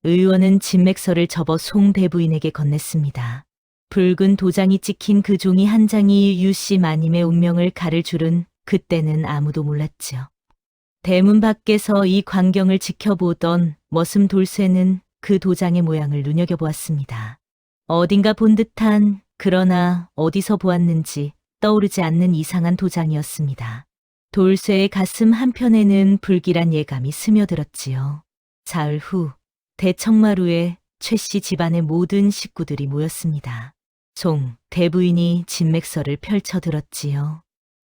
의원은 진맥서를 접어 송대 부인에게 건넸습니다. 붉은 도장이 찍힌 그 종이 한 장이 유씨 마님의 운명을 가를 줄은 그때는 아무도 몰랐지요. 대문 밖에서 이 광경을 지켜보던 머슴 돌쇠는 그 도장의 모양을 눈여겨보았습니다. 어딘가 본 듯한, 그러나 어디서 보았는지 떠오르지 않는 이상한 도장이었습니다. 돌쇠의 가슴 한편에는 불길한 예감이 스며들었지요. 사흘 후 대청마루에 최씨 집안의 모든 식구들이 모였습니다. 송 대부인이 진맥서를 펼쳐 들었지요.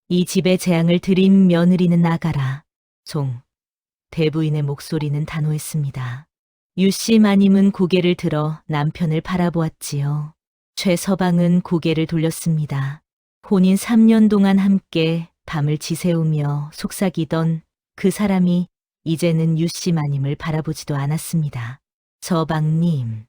이 집에 재앙을 들인 며느리는 나가라. 송 대부인의 목소리는 단호했습니다. 유씨 마님은 고개를 들어 남편을 바라보았지요. 최서방은 고개를 돌렸습니다. 혼인 3년 동안 함께 밤을 지새우며 속삭이던 그 사람이 이제는 유씨 마님을 바라보지도 않았습니다. 서방님.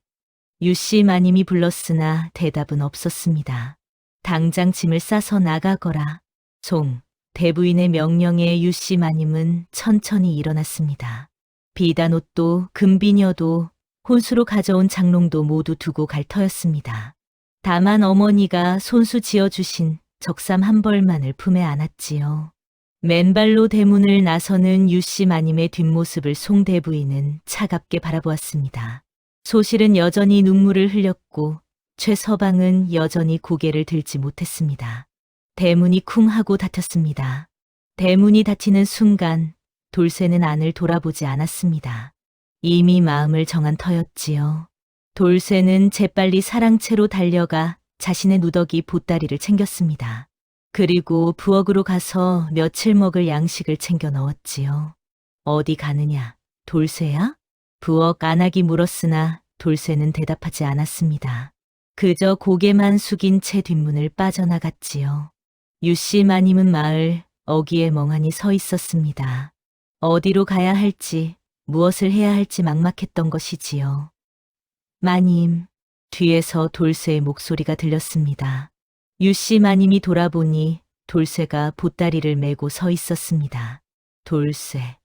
유씨 마님이 불렀으나 대답은 없었습니다. 당장 짐을 싸서 나가거라. 송 대부인의 명령에 유씨 마님은 천천히 일어났습니다. 비단 옷도 금비녀도 혼수로 가져온 장롱도 모두 두고 갈 터였습니다. 다만 어머니가 손수 지어주신 적삼 한 벌만을 품에 안았지요. 맨발로 대문을 나서는 유씨 마님의 뒷모습을 송 대부인은 차갑게 바라보았습니다. 소실은 여전히 눈물을 흘렸고 최서방은 여전히 고개를 들지 못했습니다. 대문이 쿵 하고 닫혔습니다. 대문이 닫히는 순간 돌쇠는 안을 돌아보지 않았습니다. 이미 마음을 정한 터였지요. 돌쇠는 재빨리 사랑채로 달려가 자신의 누더기 보따리를 챙겼습니다. 그리고 부엌으로 가서 며칠 먹을 양식을 챙겨 넣었지요. 어디 가느냐, 돌쇠야? 부엌 안악이 물었으나 돌쇠는 대답하지 않았습니다. 그저 고개만 숙인 채 뒷문을 빠져나갔지요. 유씨 마님은 마을 어귀에 멍하니 서 있었습니다. 어디로 가야 할지, 무엇을 해야 할지 막막했던 것이지요. 마님, 뒤에서 돌쇠의 목소리가 들렸습니다. 유씨 마님이 돌아보니 돌쇠가 보따리를 메고 서 있었습니다. 돌쇠,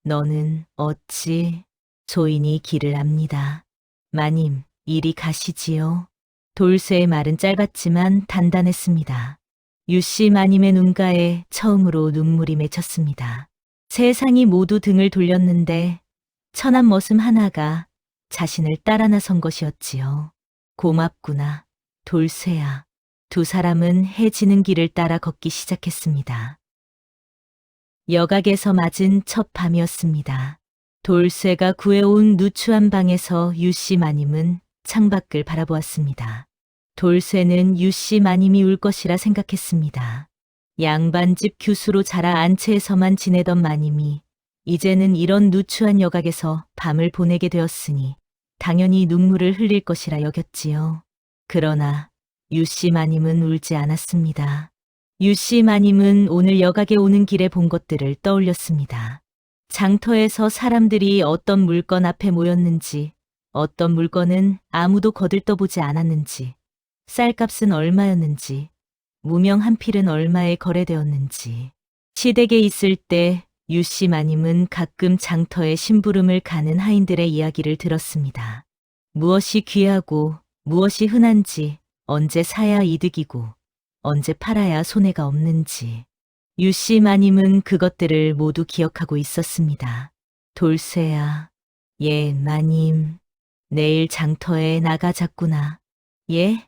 너는 어찌? 소인이 길을 압니다. 마님, 이리 가시지요. 돌쇠의 말은 짧았지만 단단했습니다. 유씨 마님의 눈가에 처음으로 눈물이 맺혔습니다. 세상이 모두 등을 돌렸는데 천한 머슴 하나가 자신을 따라 나선 것이었지요. 고맙구나, 돌쇠야. 두 사람은 해 지는 길을 따라 걷기 시작했습니다. 여각에서 맞은 첫 밤이었습니다. 돌쇠가 구해온 누추한 방에서 유씨 마님은 창밖을 바라보았습니다. 돌쇠는 유씨 마님이 울 것이라 생각했습니다. 양반집 규수로 자라 안채에서만 지내던 마님이 이제는 이런 누추한 여각에서 밤을 보내게 되었으니 당연히 눈물을 흘릴 것이라 여겼지요. 그러나 유씨 마님은 울지 않았습니다. 유씨 마님은 오늘 여각에 오는 길에 본 것들을 떠올렸습니다. 장터에서 사람들이 어떤 물건 앞에 모였는지, 어떤 물건은 아무도 거들떠보지 않았는지, 쌀값은 얼마였는지, 무명 한 필은 얼마에 거래되었는지. 시댁에 있을 때 유씨 마님은 가끔 장터에 심부름을 가는 하인들의 이야기를 들었습니다. 무엇이 귀하고 무엇이 흔한지, 언제 사야 이득이고 언제 팔아야 손해가 없는지. 유씨 마님은 그것들을 모두 기억하고 있었습니다. 돌쇠야, 예, 마님. 내일 장터에 나가자꾸나. 예?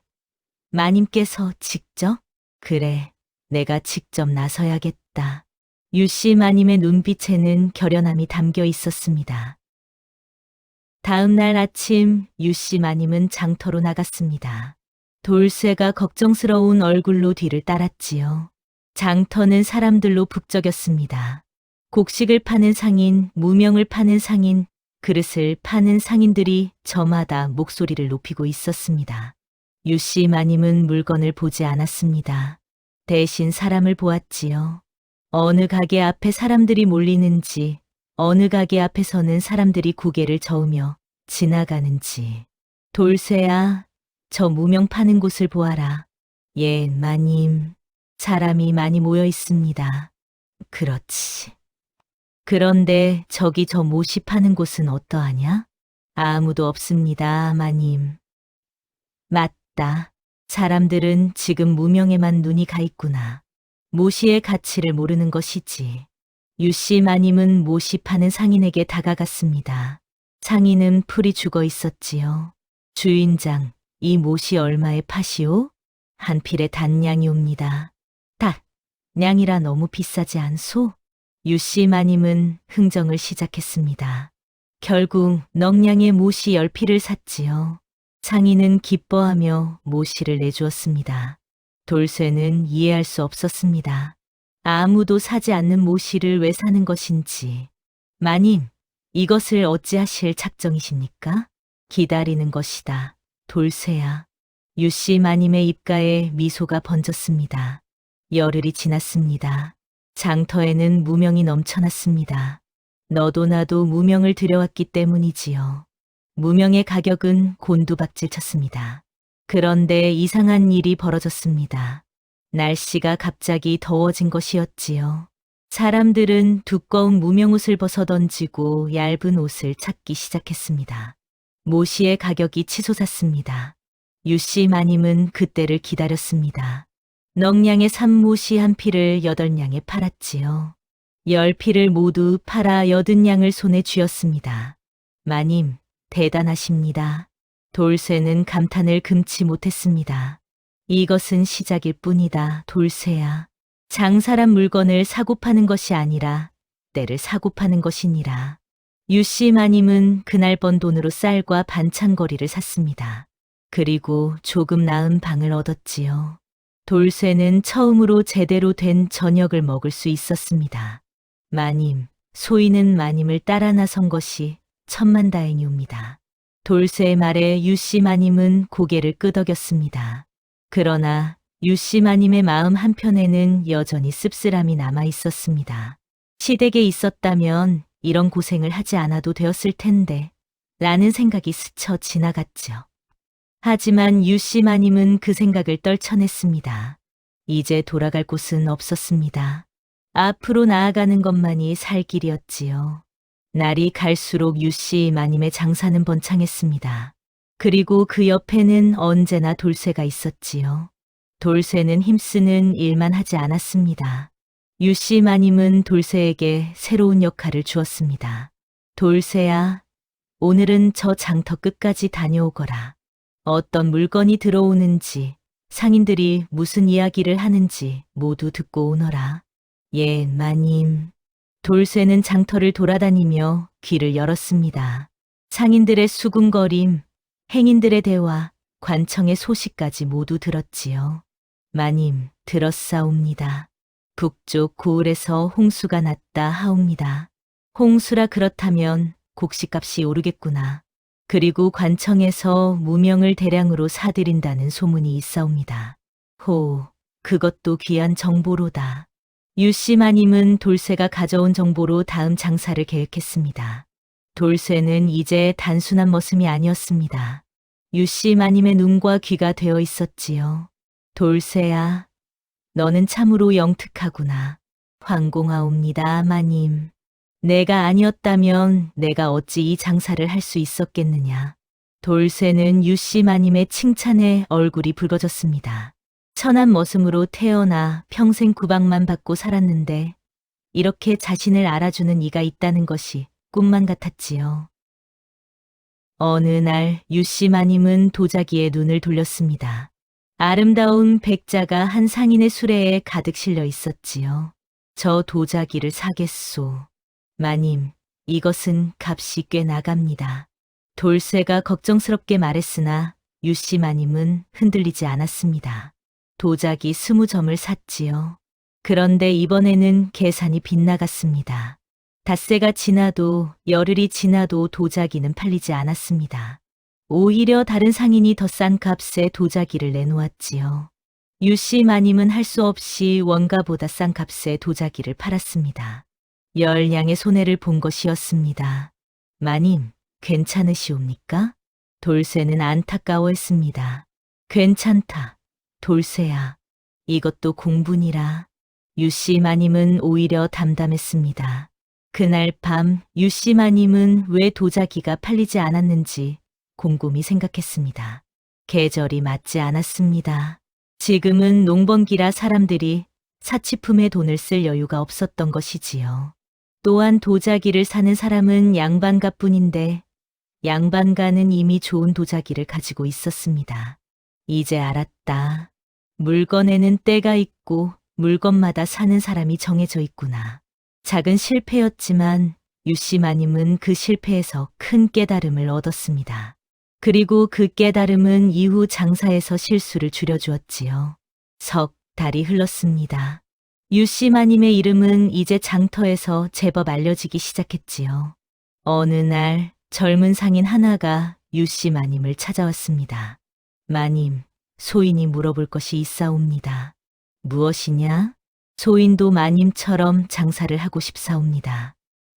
마님께서 직접? 그래, 내가 직접 나서야겠다. 유씨 마님의 눈빛에는 결연함이 담겨 있었습니다. 다음 날 아침 유씨 마님은 장터로 나갔습니다. 돌쇠가 걱정스러운 얼굴로 뒤를 따랐지요. 장터는 사람들로 북적였습니다. 곡식을 파는 상인, 무명을 파는 상인, 그릇을 파는 상인들이 저마다 목소리를 높이고 있었습니다. 유씨 마님은 물건을 보지 않았습니다. 대신 사람을 보았지요. 어느 가게 앞에 사람들이 몰리는지, 어느 가게 앞에서는 사람들이 고개를 저으며 지나가는지. 돌쇠야, 저 무명 파는 곳을 보아라. 예, 마님. 사람이 많이 모여 있습니다. 그렇지. 그런데 저기 저 못이 파는 곳은 어떠하냐? 아무도 없습니다, 마님. 맞다. 사람들은 지금 무명에만 눈이 가 있구나. 모시의 가치를 모르는 것이지. 유씨 마님은 모시 파는 상인에게 다가갔습니다. 상인은 풀이 죽어 있었지요. 주인장, 이 못이 얼마에 파시오? 한 필에 단냥이옵니다. 냥이라 너무 비싸지 않소? 유씨 마님은 흥정을 시작했습니다. 결국 넉냥의 모시 10필을 샀지요. 상인은 기뻐하며 모시를 내주었습니다. 돌쇠는 이해할 수 없었습니다. 아무도 사지 않는 모시를 왜 사는 것인지. 마님, 이것을 어찌하실 작정이십니까? 기다리는 것이다. 돌쇠야. 유씨 마님의 입가에 미소가 번졌습니다. 열흘이 지났습니다. 장터에는 무명이 넘쳐났습니다. 너도 나도 무명을 들여왔기 때문이지요. 무명의 가격은 곤두박질 쳤습니다. 그런데 이상한 일이 벌어졌습니다. 날씨가 갑자기 더워진 것이었지요. 사람들은 두꺼운 무명옷을 벗어 던지고 얇은 옷을 찾기 시작했습니다. 모시의 가격이 치솟았습니다. 유씨 마님은 그때를 기다렸습니다. 넉냥의 산모시 한 필을 8냥에 팔았지요. 10필을 모두 팔아 80냥을 손에 쥐었습니다. 마님, 대단하십니다. 돌쇠는 감탄을 금치 못했습니다. 이것은 시작일 뿐이다, 돌쇠야. 장사란 물건을 사고 파는 것이 아니라 때를 사고 파는 것이니라. 유씨 마님은 그날 번 돈으로 쌀과 반찬거리를 샀습니다. 그리고 조금 나은 방을 얻었지요. 돌쇠는 처음으로 제대로 된 저녁을 먹을 수 있었습니다. 마님, 소인은 마님을 따라 나선 것이 천만다행이옵니다. 돌쇠의 말에 유씨 마님은 고개를 끄덕였습니다. 그러나 유씨 마님의 마음 한편에는 여전히 씁쓸함이 남아 있었습니다. 시댁에 있었다면 이런 고생을 하지 않아도 되었을 텐데 라는 생각이 스쳐 지나갔죠. 하지만 유씨 마님은 그 생각을 떨쳐냈습니다. 이제 돌아갈 곳은 없었습니다. 앞으로 나아가는 것만이 살 길이었지요. 날이 갈수록 유씨 마님의 장사는 번창했습니다. 그리고 그 옆에는 언제나 돌쇠가 있었지요. 돌쇠는 힘쓰는 일만 하지 않았습니다. 유씨 마님은 돌쇠에게 새로운 역할을 주었습니다. 돌쇠야, 오늘은 저 장터 끝까지 다녀오거라. 어떤 물건이 들어오는지, 상인들이 무슨 이야기를 하는지 모두 듣고 오너라. 예, 마님. 돌쇠는 장터를 돌아다니며 귀를 열었습니다. 상인들의 수군거림, 행인들의 대화, 관청의 소식까지 모두 들었지요. 마님, 들었사옵니다. 북쪽 고을에서 홍수가 났다 하옵니다. 홍수라 그렇다면 곡식값이 오르겠구나. 그리고 관청에서 무명을 대량으로 사들인다는 소문이 있사옵니다. 호, 그것도 귀한 정보로다. 유씨 마님은 돌쇠가 가져온 정보로 다음 장사를 계획했습니다. 돌쇠는 이제 단순한 머슴이 아니었습니다. 유씨 마님의 눈과 귀가 되어 있었지요. 돌쇠야, 너는 참으로 영특하구나. 황공하옵니다, 마님. 내가 아니었다면 내가 어찌 이 장사를 할 수 있었겠느냐. 돌쇠는 유씨 마님의 칭찬에 얼굴이 붉어졌습니다. 천한 머슴으로 태어나 평생 구박만 받고 살았는데 이렇게 자신을 알아주는 이가 있다는 것이 꿈만 같았지요. 어느 날 유씨 마님은 도자기에 눈을 돌렸습니다. 아름다운 백자가 한 상인의 수레에 가득 실려 있었지요. 저 도자기를 사겠소. 마님, 이것은 값이 꽤 나갑니다. 돌쇠가 걱정스럽게 말했으나 유씨 마님은 흔들리지 않았습니다. 도자기 20점을 샀지요. 그런데 이번에는 계산이 빗나갔습니다. 닷새가 지나도 열흘이 지나도 도자기는 팔리지 않았습니다. 오히려 다른 상인이 더 싼 값에 도자기를 내놓았지요. 유씨 마님은 할 수 없이 원가보다 싼 값에 도자기를 팔았습니다. 열량의 손해를 본 것이었습니다. 마님, 괜찮으시옵니까? 돌쇠는 안타까워했습니다. 괜찮다, 돌쇠야. 이것도 공분이라. 유씨 마님은 오히려 담담했습니다. 그날 밤 유씨 마님은 왜 도자기가 팔리지 않았는지 곰곰이 생각했습니다. 계절이 맞지 않았습니다. 지금은 농번기라 사람들이 사치품에 돈을 쓸 여유가 없었던 것이지요. 또한 도자기를 사는 사람은 양반가뿐인데 양반가는 이미 좋은 도자기를 가지고 있었습니다. 이제 알았다. 물건에는 때가 있고 물건마다 사는 사람이 정해져 있구나. 작은 실패였지만 유씨 마님은 그 실패에서 큰 깨달음을 얻었습니다. 그리고 그 깨달음은 이후 장사에서 실수를 줄여주었지요. 석 달이 흘렀습니다. 유씨 마님의 이름은 이제 장터에서 제법 알려지기 시작했지요. 어느 날 젊은 상인 하나가 유씨 마님을 찾아왔습니다. 마님, 소인이 물어볼 것이 있사옵니다. 무엇이냐? 소인도 마님처럼 장사를 하고 싶사옵니다.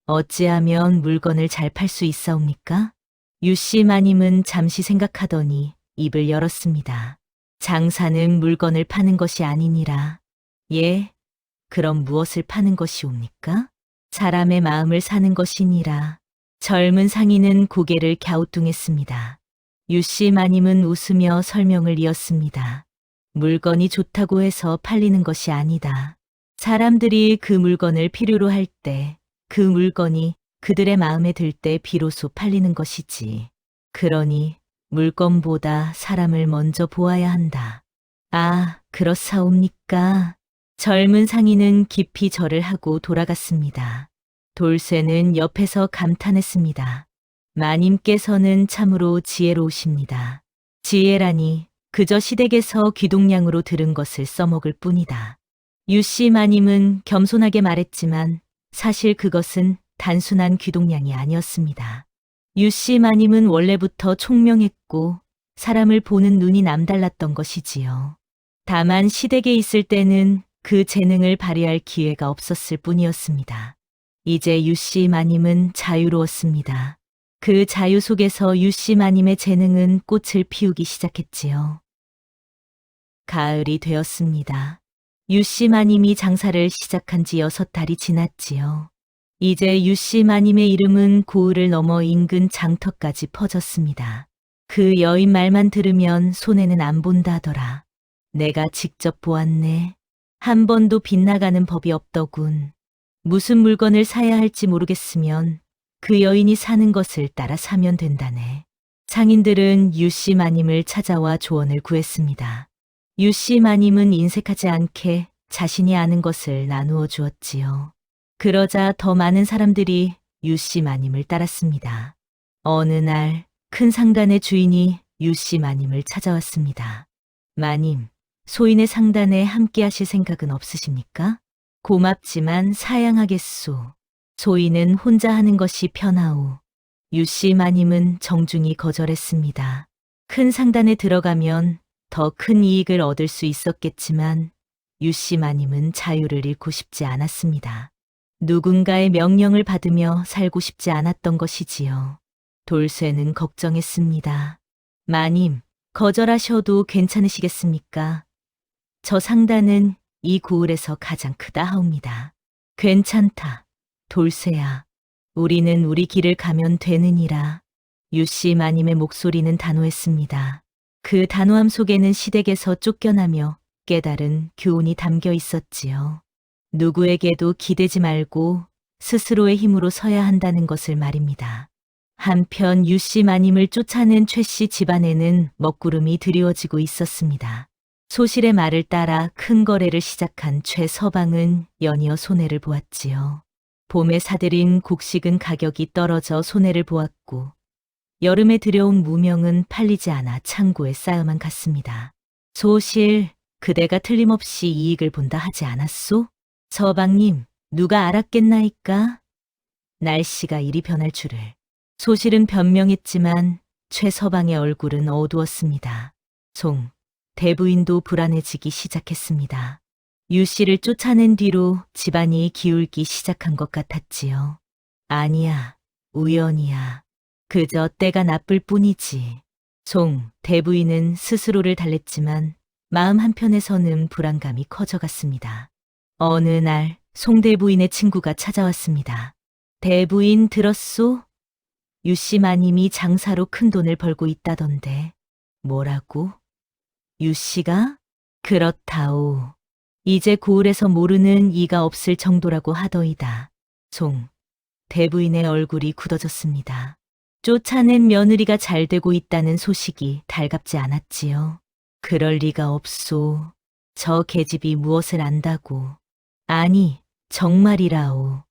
어찌하면 물건을 잘 팔 수 있사옵니까? 유씨 마님은 잠시 생각하더니 입을 열었습니다. 장사는 물건을 파는 것이 아니니라. 예, 그럼 무엇을 파는 것이옵니까? 사람의 마음을 사는 것이니라. 젊은 상인은 고개를 갸우뚱했습니다. 유씨 마님은 웃으며 설명을 이었습니다. 물건이 좋다고 해서 팔리는 것이 아니다. 사람들이 그 물건을 필요로 할 때, 그 물건이 그들의 마음에 들 때 비로소 팔리는 것이지. 그러니 물건보다 사람을 먼저 보아야 한다. 아, 그렇사옵니까? 젊은 상인은 깊이 절을 하고 돌아갔습니다. 돌쇠는 옆에서 감탄했습니다. 마님께서는 참으로 지혜로우십니다. 지혜라니 그저 시댁에서 귀동냥으로 들은 것을 써먹을 뿐이다. 유씨 마님은 겸손하게 말했지만 사실 그것은 단순한 귀동냥이 아니었습니다. 유씨 마님은 원래부터 총명했고 사람을 보는 눈이 남달랐던 것이지요. 다만 시댁에 있을 때는 그 재능을 발휘할 기회가 없었을 뿐이었습니다. 이제 유씨 마님은 자유로웠습니다. 그 자유 속에서 유씨 마님의 재능은 꽃을 피우기 시작했지요. 가을이 되었습니다. 유씨 마님이 장사를 시작한 지 6달이 지났지요. 이제 유씨 마님의 이름은 고을을 넘어 인근 장터까지 퍼졌습니다. 그 여인 말만 들으면 손해는 안 본다더라. 내가 직접 보았네. 한 번도 빗나가는 법이 없더군. 무슨 물건을 사야 할지 모르겠으면 그 여인이 사는 것을 따라 사면 된다네. 상인들은 유씨 마님을 찾아와 조언을 구했습니다. 유씨 마님은 인색하지 않게 자신이 아는 것을 나누어 주었지요. 그러자 더 많은 사람들이 유씨 마님을 따랐습니다. 어느 날 큰 상단의 주인이 유씨 마님을 찾아왔습니다. 마님, 소인의 상단에 함께 하실 생각은 없으십니까? 고맙지만 사양하겠소. 소인은 혼자 하는 것이 편하오. 유씨 마님은 정중히 거절했습니다. 큰 상단에 들어가면 더 큰 이익을 얻을 수 있었겠지만 유씨 마님은 자유를 잃고 싶지 않았습니다. 누군가의 명령을 받으며 살고 싶지 않았던 것이지요. 돌쇠는 걱정했습니다. 마님, 거절하셔도 괜찮으시겠습니까? 저 상단은 이 고을에서 가장 크다 하옵니다. 괜찮다, 돌쇠야. 우리는 우리 길을 가면 되느니라. 유씨 마님의 목소리는 단호했습니다. 그 단호함 속에는 시댁에서 쫓겨나며 깨달은 교훈이 담겨 있었지요. 누구에게도 기대지 말고 스스로의 힘으로 서야 한다는 것을 말입니다. 한편 유씨 마님을 쫓아낸 최씨 집안에는 먹구름이 드리워지고 있었습니다. 소실의 말을 따라 큰 거래를 시작한 최 서방은 연이어 손해를 보았지요. 봄에 사들인 곡식은 가격이 떨어져 손해를 보았고 여름에 들여온 무명은 팔리지 않아 창고에 쌓여만 갔습니다. 소실, 그대가 틀림없이 이익을 본다 하지 않았소? 서방님, 누가 알았겠나이까? 날씨가 이리 변할 줄을. 소실은 변명했지만 최 서방의 얼굴은 어두웠습니다. 대부인도 불안해지기 시작했습니다. 유 씨를 쫓아낸 뒤로 집안이 기울기 시작한 것 같았지요. 아니야, 우연이야. 그저 때가 나쁠 뿐이지. 대부인은 스스로를 달랬지만 마음 한편에서는 불안감이 커져갔습니다. 어느 날 송대부인의 친구가 찾아왔습니다. 대부인 들었소? 유 씨 마님이 장사로 큰 돈을 벌고 있다던데. 뭐라고? 유 씨가? 그렇다오. 이제 고을에서 모르는 이가 없을 정도라고 하더이다. 대부인의 얼굴이 굳어졌습니다. 쫓아낸 며느리가 잘 되고 있다는 소식이 달갑지 않았지요. 그럴 리가 없소. 저 계집이 무엇을 안다고. 아니, 정말이라오.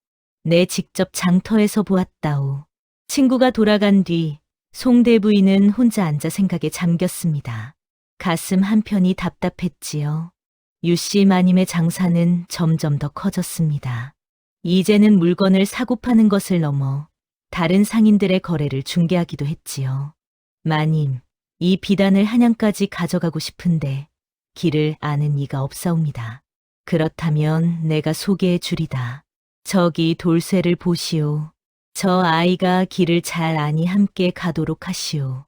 내 직접 장터에서 보았다오. 친구가 돌아간 뒤 송대부인은 혼자 앉아 생각에 잠겼습니다. 가슴 한편이 답답했지요. 유 씨 마님의 장사는 점점 더 커졌습니다. 이제는 물건을 사고 파는 것을 넘어 다른 상인들의 거래를 중개하기도 했지요. 마님, 이 비단을 한양까지 가져가고 싶은데 길을 아는 이가 없사옵니다. 그렇다면 내가 소개해 주리다. 저기 돌쇠를 보시오. 저 아이가 길을 잘 아니 함께 가도록 하시오.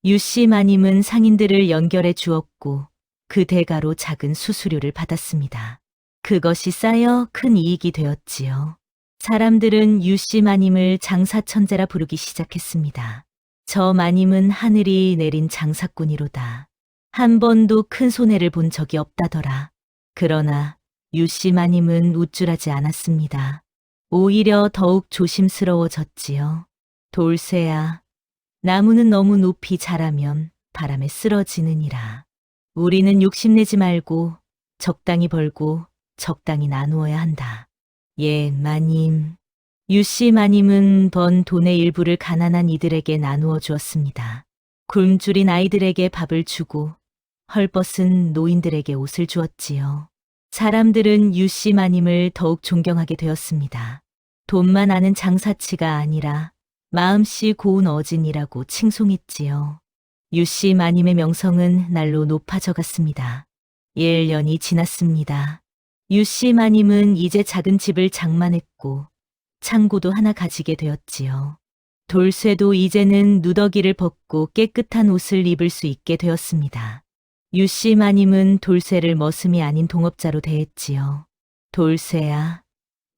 유 씨 마님은 상인들을 연결해 주었고 그 대가로 작은 수수료를 받았습니다. 그것이 쌓여 큰 이익이 되었지요. 사람들은 유 씨 마님을 장사천재라 부르기 시작했습니다. 저 마님은 하늘이 내린 장사꾼이로다. 한 번도 큰 손해를 본 적이 없다더라. 그러나 유 씨 마님은 우쭐하지 않았습니다. 오히려 더욱 조심스러워졌지요. 돌쇠야, 나무는 너무 높이 자라면 바람에 쓰러지느니라. 우리는 욕심내지 말고 적당히 벌고 적당히 나누어야 한다. 예, 마님. 유 씨 마님은 번 돈의 일부를 가난한 이들에게 나누어 주었습니다. 굶주린 아이들에게 밥을 주고 헐벗은 노인들에게 옷을 주었지요. 사람들은 유 씨 마님을 더욱 존경하게 되었습니다. 돈만 아는 장사치가 아니라 마음씨 고운 어진이라고 칭송했지요. 유 씨 마님의 명성은 날로 높아져 갔습니다. 1년이 지났습니다. 유 씨 마님은 이제 작은 집을 장만했고 창고도 하나 가지게 되었지요. 돌쇠도 이제는 누더기를 벗고 깨끗한 옷을 입을 수 있게 되었습니다. 유 씨 마님은 돌쇠를 머슴이 아닌 동업자로 대했지요. 돌쇠야,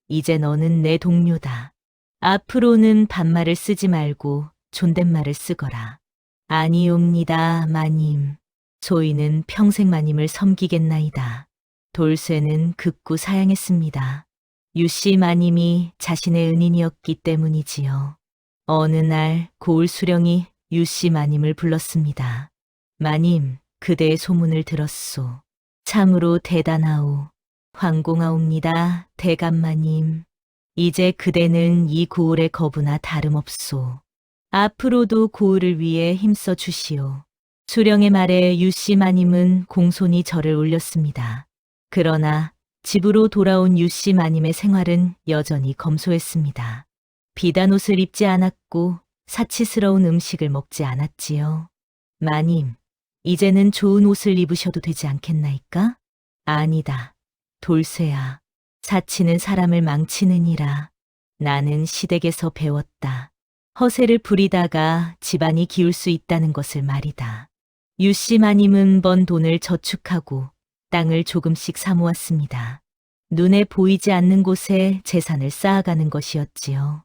이제 너는 내 동료다. 앞으로는 반말을 쓰지 말고 존댓말을 쓰거라. 아니옵니다, 마님. 소인은 평생 마님을 섬기겠나이다. 돌쇠는 극구 사양했습니다. 유 씨 마님이 자신의 은인이었기 때문이지요. 어느 날 고을 수령이 유 씨 마님을 불렀습니다. 마님, 그대의 소문을 들었소. 참으로 대단하오. 황공하옵니다, 대감마님. 이제 그대는 이 고을의 거부나 다름없소. 앞으로도 고을을 위해 힘써 주시오. 수령의 말에 유 씨 마님은 공손히 절을 올렸습니다. 그러나 집으로 돌아온 유 씨 마님의 생활은 여전히 검소했습니다. 비단 옷을 입지 않았고 사치스러운 음식을 먹지 않았지요. 마님, 이제는 좋은 옷을 입으셔도 되지 않겠나이까? 아니다, 돌쇠야. 사치는 사람을 망치느니라. 나는 시댁에서 배웠다. 허세를 부리다가 집안이 기울 수 있다는 것을 말이다. 유 씨 마님은 번 돈을 저축하고 땅을 조금씩 사모았습니다. 눈에 보이지 않는 곳에 재산을 쌓아가는 것이었지요.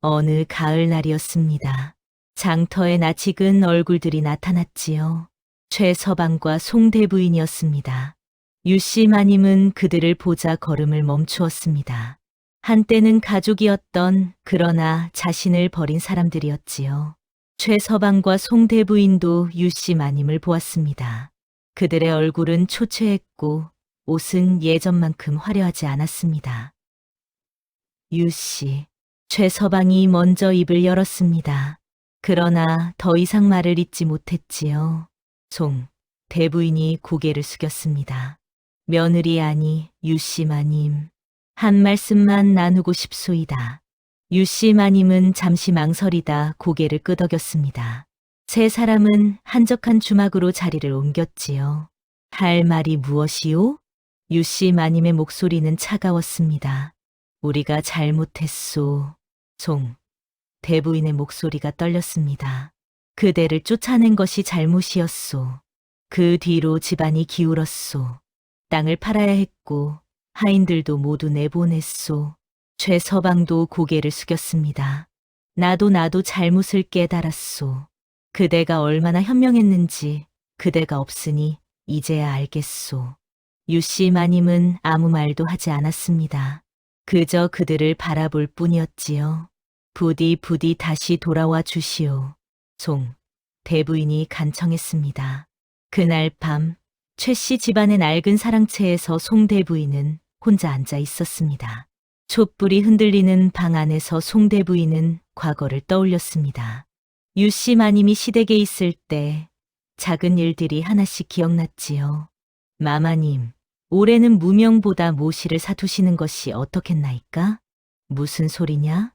어느 가을날이었습니다. 장터에 낯익은 얼굴들이 나타났지요. 최 서방과 송대부인이었습니다. 유 씨 마님은 그들을 보자 걸음을 멈추었습니다. 한때는 가족이었던 그러나 자신을 버린 사람들이었지요. 최 서방과 송대부인도 유 씨 마님을 보았습니다. 그들의 얼굴은 초췌했고 옷은 예전만큼 화려하지 않았습니다. 유 씨, 최 서방이 먼저 입을 열었습니다. 그러나 더 이상 말을 잇지 못했지요. 송 대부인이 고개를 숙였습니다. 며느리 아니 유씨 마님, 한 말씀만 나누고 싶소이다. 유씨 마님은 잠시 망설이다 고개를 끄덕였습니다. 세 사람은 한적한 주막으로 자리를 옮겼지요. 할 말이 무엇이오? 유씨 마님의 목소리는 차가웠습니다. 우리가 잘못했소. 송 대부인의 목소리가 떨렸습니다. 그대를 쫓아낸 것이 잘못이었소. 그 뒤로 집안이 기울었소. 땅을 팔아야 했고 하인들도 모두 내보냈소. 최서방도 고개를 숙였습니다. 나도 잘못을 깨달았소. 그대가 얼마나 현명했는지 그대가 없으니 이제야 알겠소. 유씨 마님은 아무 말도 하지 않았습니다. 그저 그들을 바라볼 뿐이었지요. 부디 다시 돌아와 주시오. 송 대부인이 간청했습니다. 그날 밤 최 씨 집안의 낡은 사랑채에서 송 대부인은 혼자 앉아 있었습니다. 촛불이 흔들리는 방 안에서 송 대부인은 과거를 떠올렸습니다. 유씨 마님이 시댁에 있을 때 작은 일들이 하나씩 기억났지요. 마마님, 올해는 무명보다 모시를 사두시는 것이 어떻겠나이까? 무슨 소리냐?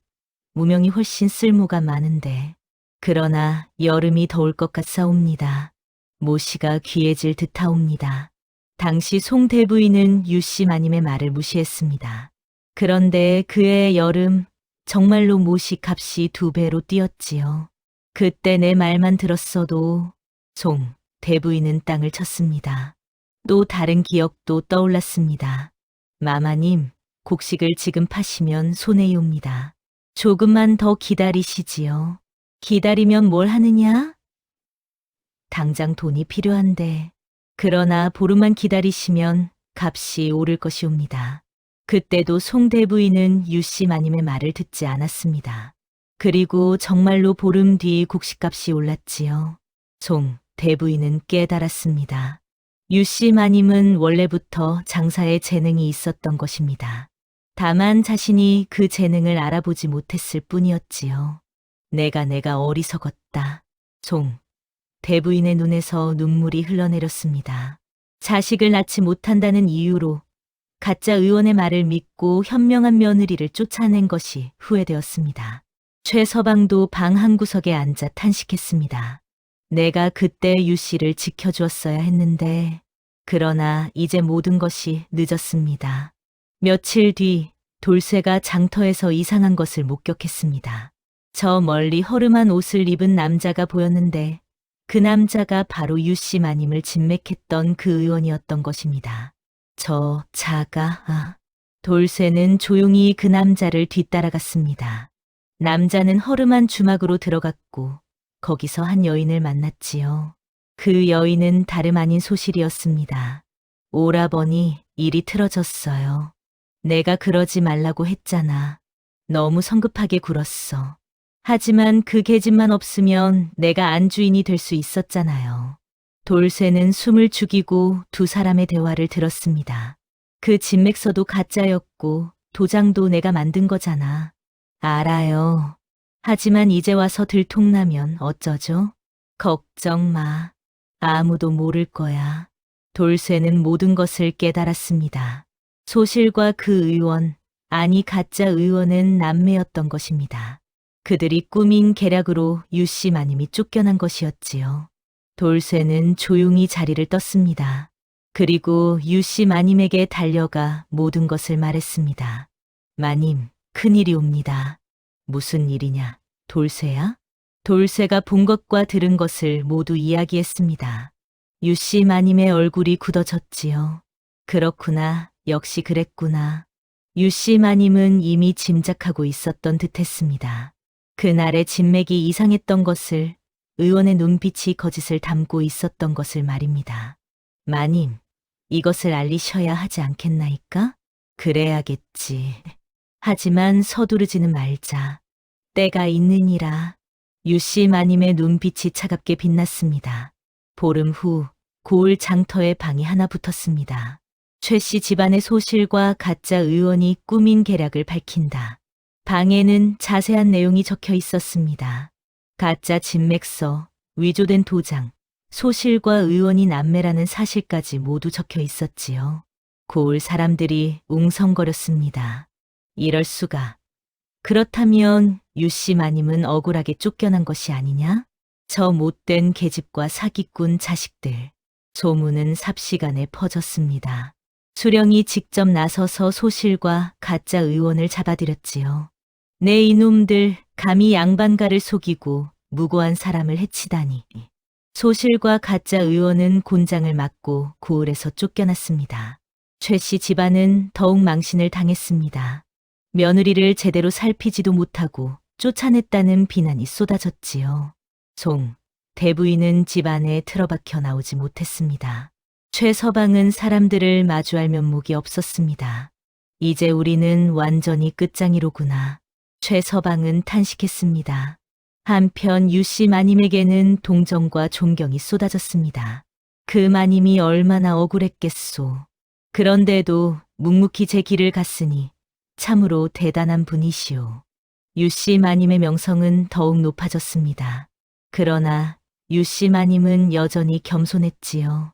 무명이 훨씬 쓸모가 많은데. 그러나 여름이 더울 것 같사옵니다. 모시가 귀해질 듯하옵니다. 당시 송 대부인은 유씨 마님의 말을 무시했습니다. 그런데 그해 여름 정말로 모시 값이 2배로 뛰었지요. 그때 내 말만 들었어도 송 대부인은 땅을 쳤습니다. 또 다른 기억도 떠올랐습니다. 마마님, 곡식을 지금 파시면 손해이 옵니다. 조금만 더 기다리시지요. 기다리면 뭘 하느냐? 당장 돈이 필요한데. 그러나 보름만 기다리시면 값이 오를 것이옵니다. 그때도 송 대부인은 유씨 마님의 말을 듣지 않았습니다. 그리고 정말로 보름 뒤 곡식값이 올랐지요. 송 대부인은 깨달았습니다. 유씨 마님은 원래부터 장사에 재능이 있었던 것입니다. 다만 자신이 그 재능을 알아보지 못했을 뿐이었지요. 내가 어리석었다. 송 대부인의 눈에서 눈물이 흘러내렸습니다. 자식을 낳지 못한다는 이유로 가짜 의원의 말을 믿고 현명한 며느리를 쫓아낸 것이 후회되었습니다. 최서방도 방 한구석에 앉아 탄식했습니다. 내가 그때 유씨를 지켜주었어야 했는데, 그러나 이제 모든 것이 늦었습니다. 며칠 뒤 돌쇠가 장터에서 이상한 것을 목격했습니다. 저 멀리 허름한 옷을 입은 남자가 보였는데 그 남자가 바로 유씨 마님을 진맥했던 그 의원이었던 것입니다. 돌쇠는 조용히 그 남자를 뒤따라갔습니다. 남자는 허름한 주막으로 들어갔고 거기서 한 여인을 만났지요. 그 여인은 다름 아닌 소실이었습니다. 오라버니, 일이 틀어졌어요. 내가 그러지 말라고 했잖아. 너무 성급하게 굴었어. 하지만 그 계집만 없으면 내가 안주인이 될 수 있었잖아요. 돌쇠는 숨을 죽이고 두 사람의 대화를 들었습니다. 그 진맥서도 가짜였고 도장도 내가 만든 거잖아. 알아요. 하지만 이제 와서 들통나면 어쩌죠? 걱정 마. 아무도 모를 거야. 돌쇠는 모든 것을 깨달았습니다. 소실과 그 의원, 아니 가짜 의원은 남매였던 것입니다. 그들이 꾸민 계략으로 유씨 마님이 쫓겨난 것이었지요. 돌쇠는 조용히 자리를 떴습니다. 그리고 유씨 마님에게 달려가 모든 것을 말했습니다. 마님, 큰일이 옵니다. 무슨 일이냐, 돌쇠야? 돌쇠가 본 것과 들은 것을 모두 이야기했습니다. 유씨 마님의 얼굴이 굳어졌지요. 그렇구나, 역시 그랬구나. 유씨 마님은 이미 짐작하고 있었던 듯했습니다. 그날의 진맥이 이상했던 것을, 의원의 눈빛이 거짓을 담고 있었던 것을 말입니다. 마님, 이것을 알리셔야 하지 않겠나이까? 그래야겠지. 하지만 서두르지는 말자. 때가 있느니라. 유씨 마님의 눈빛이 차갑게 빛났습니다. 보름 후 고을 장터에 방이 하나 붙었습니다. 최 씨 집안의 소실과 가짜 의원이 꾸민 계략을 밝힌다. 방에는 자세한 내용이 적혀 있었습니다. 가짜 진맥서, 위조된 도장, 소실과 의원이 남매라는 사실까지 모두 적혀 있었지요. 고을 사람들이 웅성거렸습니다. 이럴 수가. 그렇다면 유씨 마님은 억울하게 쫓겨난 것이 아니냐? 저 못된 계집과 사기꾼 자식들. 소문은 삽시간에 퍼졌습니다. 수령이 직접 나서서 소실과 가짜 의원을 잡아들였지요. 내 이놈들 감히 양반가를 속이고 무고한 사람을 해치다니. 소실과 가짜 의원은 곤장을 맞고 고을에서 쫓겨났습니다. 최 씨 집안은 더욱 망신을 당했습니다. 며느리를 제대로 살피지도 못하고 쫓아냈다는 비난이 쏟아졌지요. 대부인은 집안에 틀어박혀 나오지 못했습니다. 최 서방은 사람들을 마주할 면목이 없었습니다. 이제 우리는 완전히 끝장이로구나. 최 서방은 탄식했습니다. 한편 유씨 마님에게는 동정과 존경이 쏟아졌습니다. 그 마님이 얼마나 억울했겠소. 그런데도 묵묵히 제 길을 갔으니 참으로 대단한 분이시오. 유씨 마님의 명성은 더욱 높아졌습니다. 그러나 유씨 마님은 여전히 겸손했지요.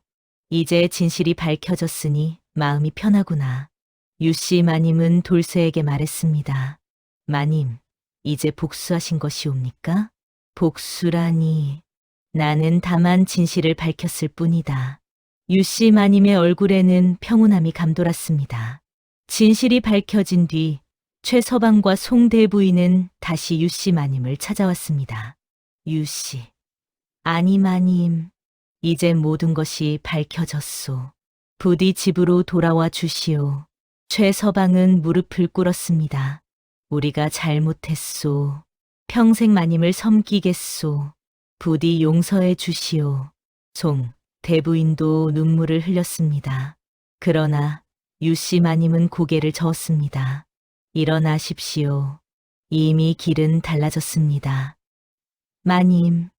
이제 진실이 밝혀졌으니 마음이 편하구나. 유씨 마님은 돌쇠에게 말했습니다. 마님, 이제 복수하신 것이옵니까? 복수라니. 나는 다만 진실을 밝혔을 뿐이다. 유씨 마님의 얼굴에는 평온함이 감돌았습니다. 진실이 밝혀진 뒤 최 서방과 송대부인은 다시 유씨 마님을 찾아왔습니다. 유씨. 아니 마님. 이제 모든 것이 밝혀졌소. 부디 집으로 돌아와 주시오. 최 서방은 무릎을 꿇었습니다. 우리가 잘못했소. 평생 마님을 섬기겠소. 부디 용서해 주시오. 대부인도 눈물을 흘렸습니다. 그러나 유씨 마님은 고개를 저었습니다. 일어나십시오. 이미 길은 달라졌습니다. 마님,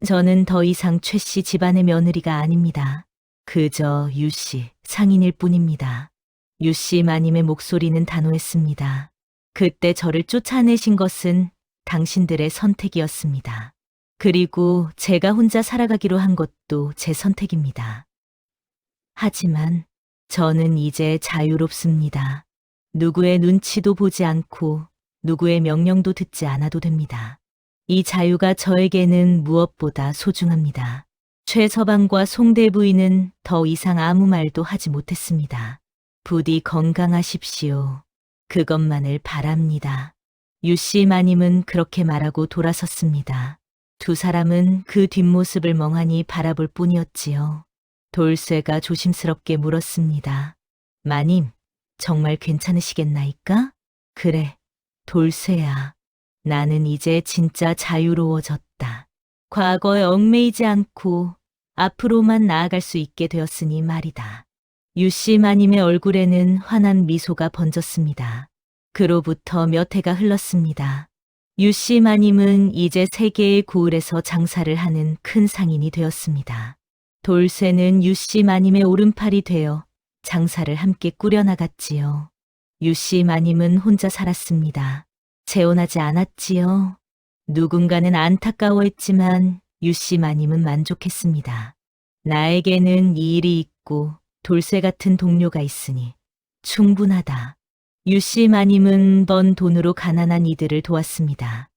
저는 더 이상 최 씨 집안의 며느리가 아닙니다. 그저 유씨 상인일 뿐입니다. 유씨 마님의 목소리는 단호했습니다. 그때 저를 쫓아내신 것은 당신들의 선택이었습니다. 그리고 제가 혼자 살아가기로 한 것도 제 선택입니다. 하지만 저는 이제 자유롭습니다. 누구의 눈치도 보지 않고 누구의 명령도 듣지 않아도 됩니다. 이 자유가 저에게는 무엇보다 소중합니다. 최 서방과 송대부인은 더 이상 아무 말도 하지 못했습니다. 부디 건강하십시오. 그것만을 바랍니다. 유씨 마님은 그렇게 말하고 돌아섰습니다. 두 사람은 그 뒷모습을 멍하니 바라볼 뿐이었지요. 돌쇠가 조심스럽게 물었습니다. 마님, 정말 괜찮으시겠나이까? 그래, 돌쇠야. 나는 이제 진짜 자유로워졌다. 과거에 얽매이지 않고 앞으로만 나아갈 수 있게 되었으니 말이다. 유씨 마님의 얼굴에는 환한 미소가 번졌습니다. 그로부터 몇 해가 흘렀습니다. 유씨 마님은 이제 세계의 고을에서 장사를 하는 큰 상인이 되었습니다. 돌쇠는 유씨 마님의 오른팔이 되어 장사를 함께 꾸려나갔지요. 유씨 마님은 혼자 살았습니다. 재혼하지 않았지요. 누군가는 안타까워했지만 유씨 마님은 만족했습니다. 나에게는 이 일이 있고 돌쇠 같은 동료가 있으니 충분하다. 유씨 마님은 번 돈으로 가난한 이들을 도왔습니다.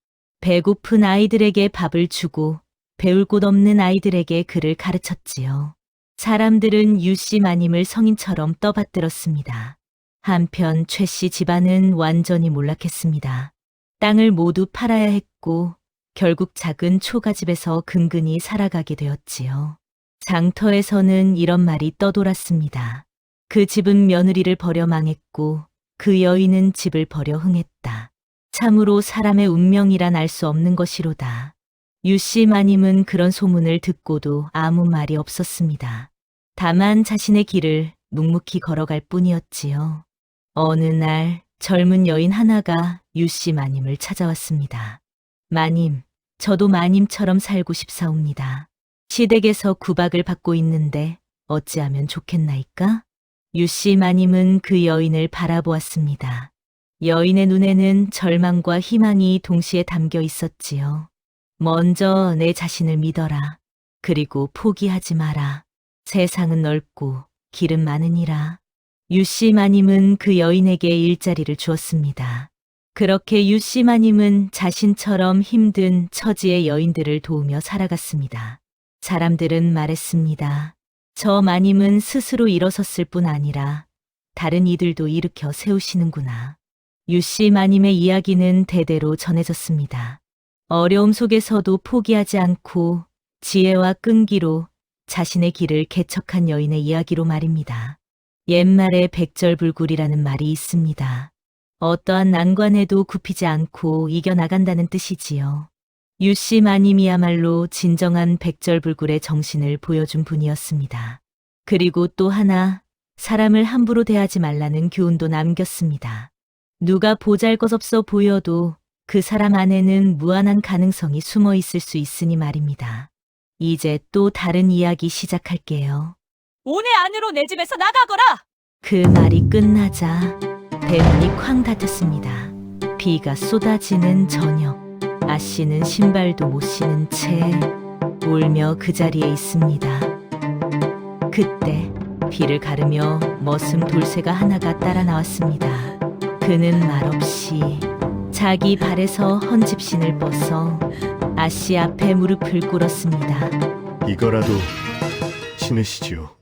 배고픈 아이들에게 밥을 주고 배울 곳 없는 아이들에게 글을 가르쳤지요. 사람들은 유씨 마님을 성인처럼 떠받들었습니다. 한편 최 씨 집안은 완전히 몰락했습니다. 땅을 모두 팔아야 했고 결국 작은 초가집에서 근근히 살아가게 되었지요. 장터에서는 이런 말이 떠돌았습니다. 그 집은 며느리를 버려 망했고 그 여인은 집을 버려 흥했다. 참으로 사람의 운명이란 알 수 없는 것이로다. 유씨 마님은 그런 소문을 듣고도 아무 말이 없었습니다. 다만 자신의 길을 묵묵히 걸어갈 뿐이었지요. 어느 날 젊은 여인 하나가 유씨 마님을 찾아왔습니다. 마님, 저도 마님처럼 살고 싶사옵니다. 시댁에서 구박을 받고 있는데 어찌하면 좋겠나이까? 유씨 마님은 그 여인을 바라보았습니다. 여인의 눈에는 절망과 희망이 동시에 담겨 있었지요. 먼저 내 자신을 믿어라. 그리고 포기하지 마라. 세상은 넓고 길은 많으니라. 유씨 마님은 그 여인에게 일자리를 주었습니다. 그렇게 유씨 마님은 자신처럼 힘든 처지의 여인들을 도우며 살아갔습니다. 사람들은 말했습니다. 저 마님은 스스로 일어섰을 뿐 아니라 다른 이들도 일으켜 세우시는구나. 유씨 마님의 이야기는 대대로 전해졌습니다. 어려움 속에서도 포기하지 않고 지혜와 끈기로 자신의 길을 개척한 여인의 이야기로 말입니다. 옛말에 백절불굴이라는 말이 있습니다. 어떠한 난관에도 굽히지 않고 이겨나간다는 뜻이지요. 유씨 마님이야말로 진정한 백절불굴의 정신을 보여준 분이었습니다. 그리고 또 하나, 사람을 함부로 대하지 말라는 교훈도 남겼습니다. 누가 보잘것없어 보여도 그 사람 안에는 무한한 가능성이 숨어 있을 수 있으니 말입니다. 이제 또 다른 이야기 시작할게요. 오늘 안으로 내 집에서 나가거라. 그 말이 끝나자 대문이 쾅 닫혔습니다. 비가 쏟아지는 저녁, 아씨는 신발도 못 신은 채 울며 그 자리에 있습니다. 그때 비를 가르며 머슴 돌쇠가 하나가 따라 나왔습니다. 그는 말없이 자기 발에서 헌집신을 벗어 아씨 앞에 무릎을 꿇었습니다. 이거라도 신으시지요.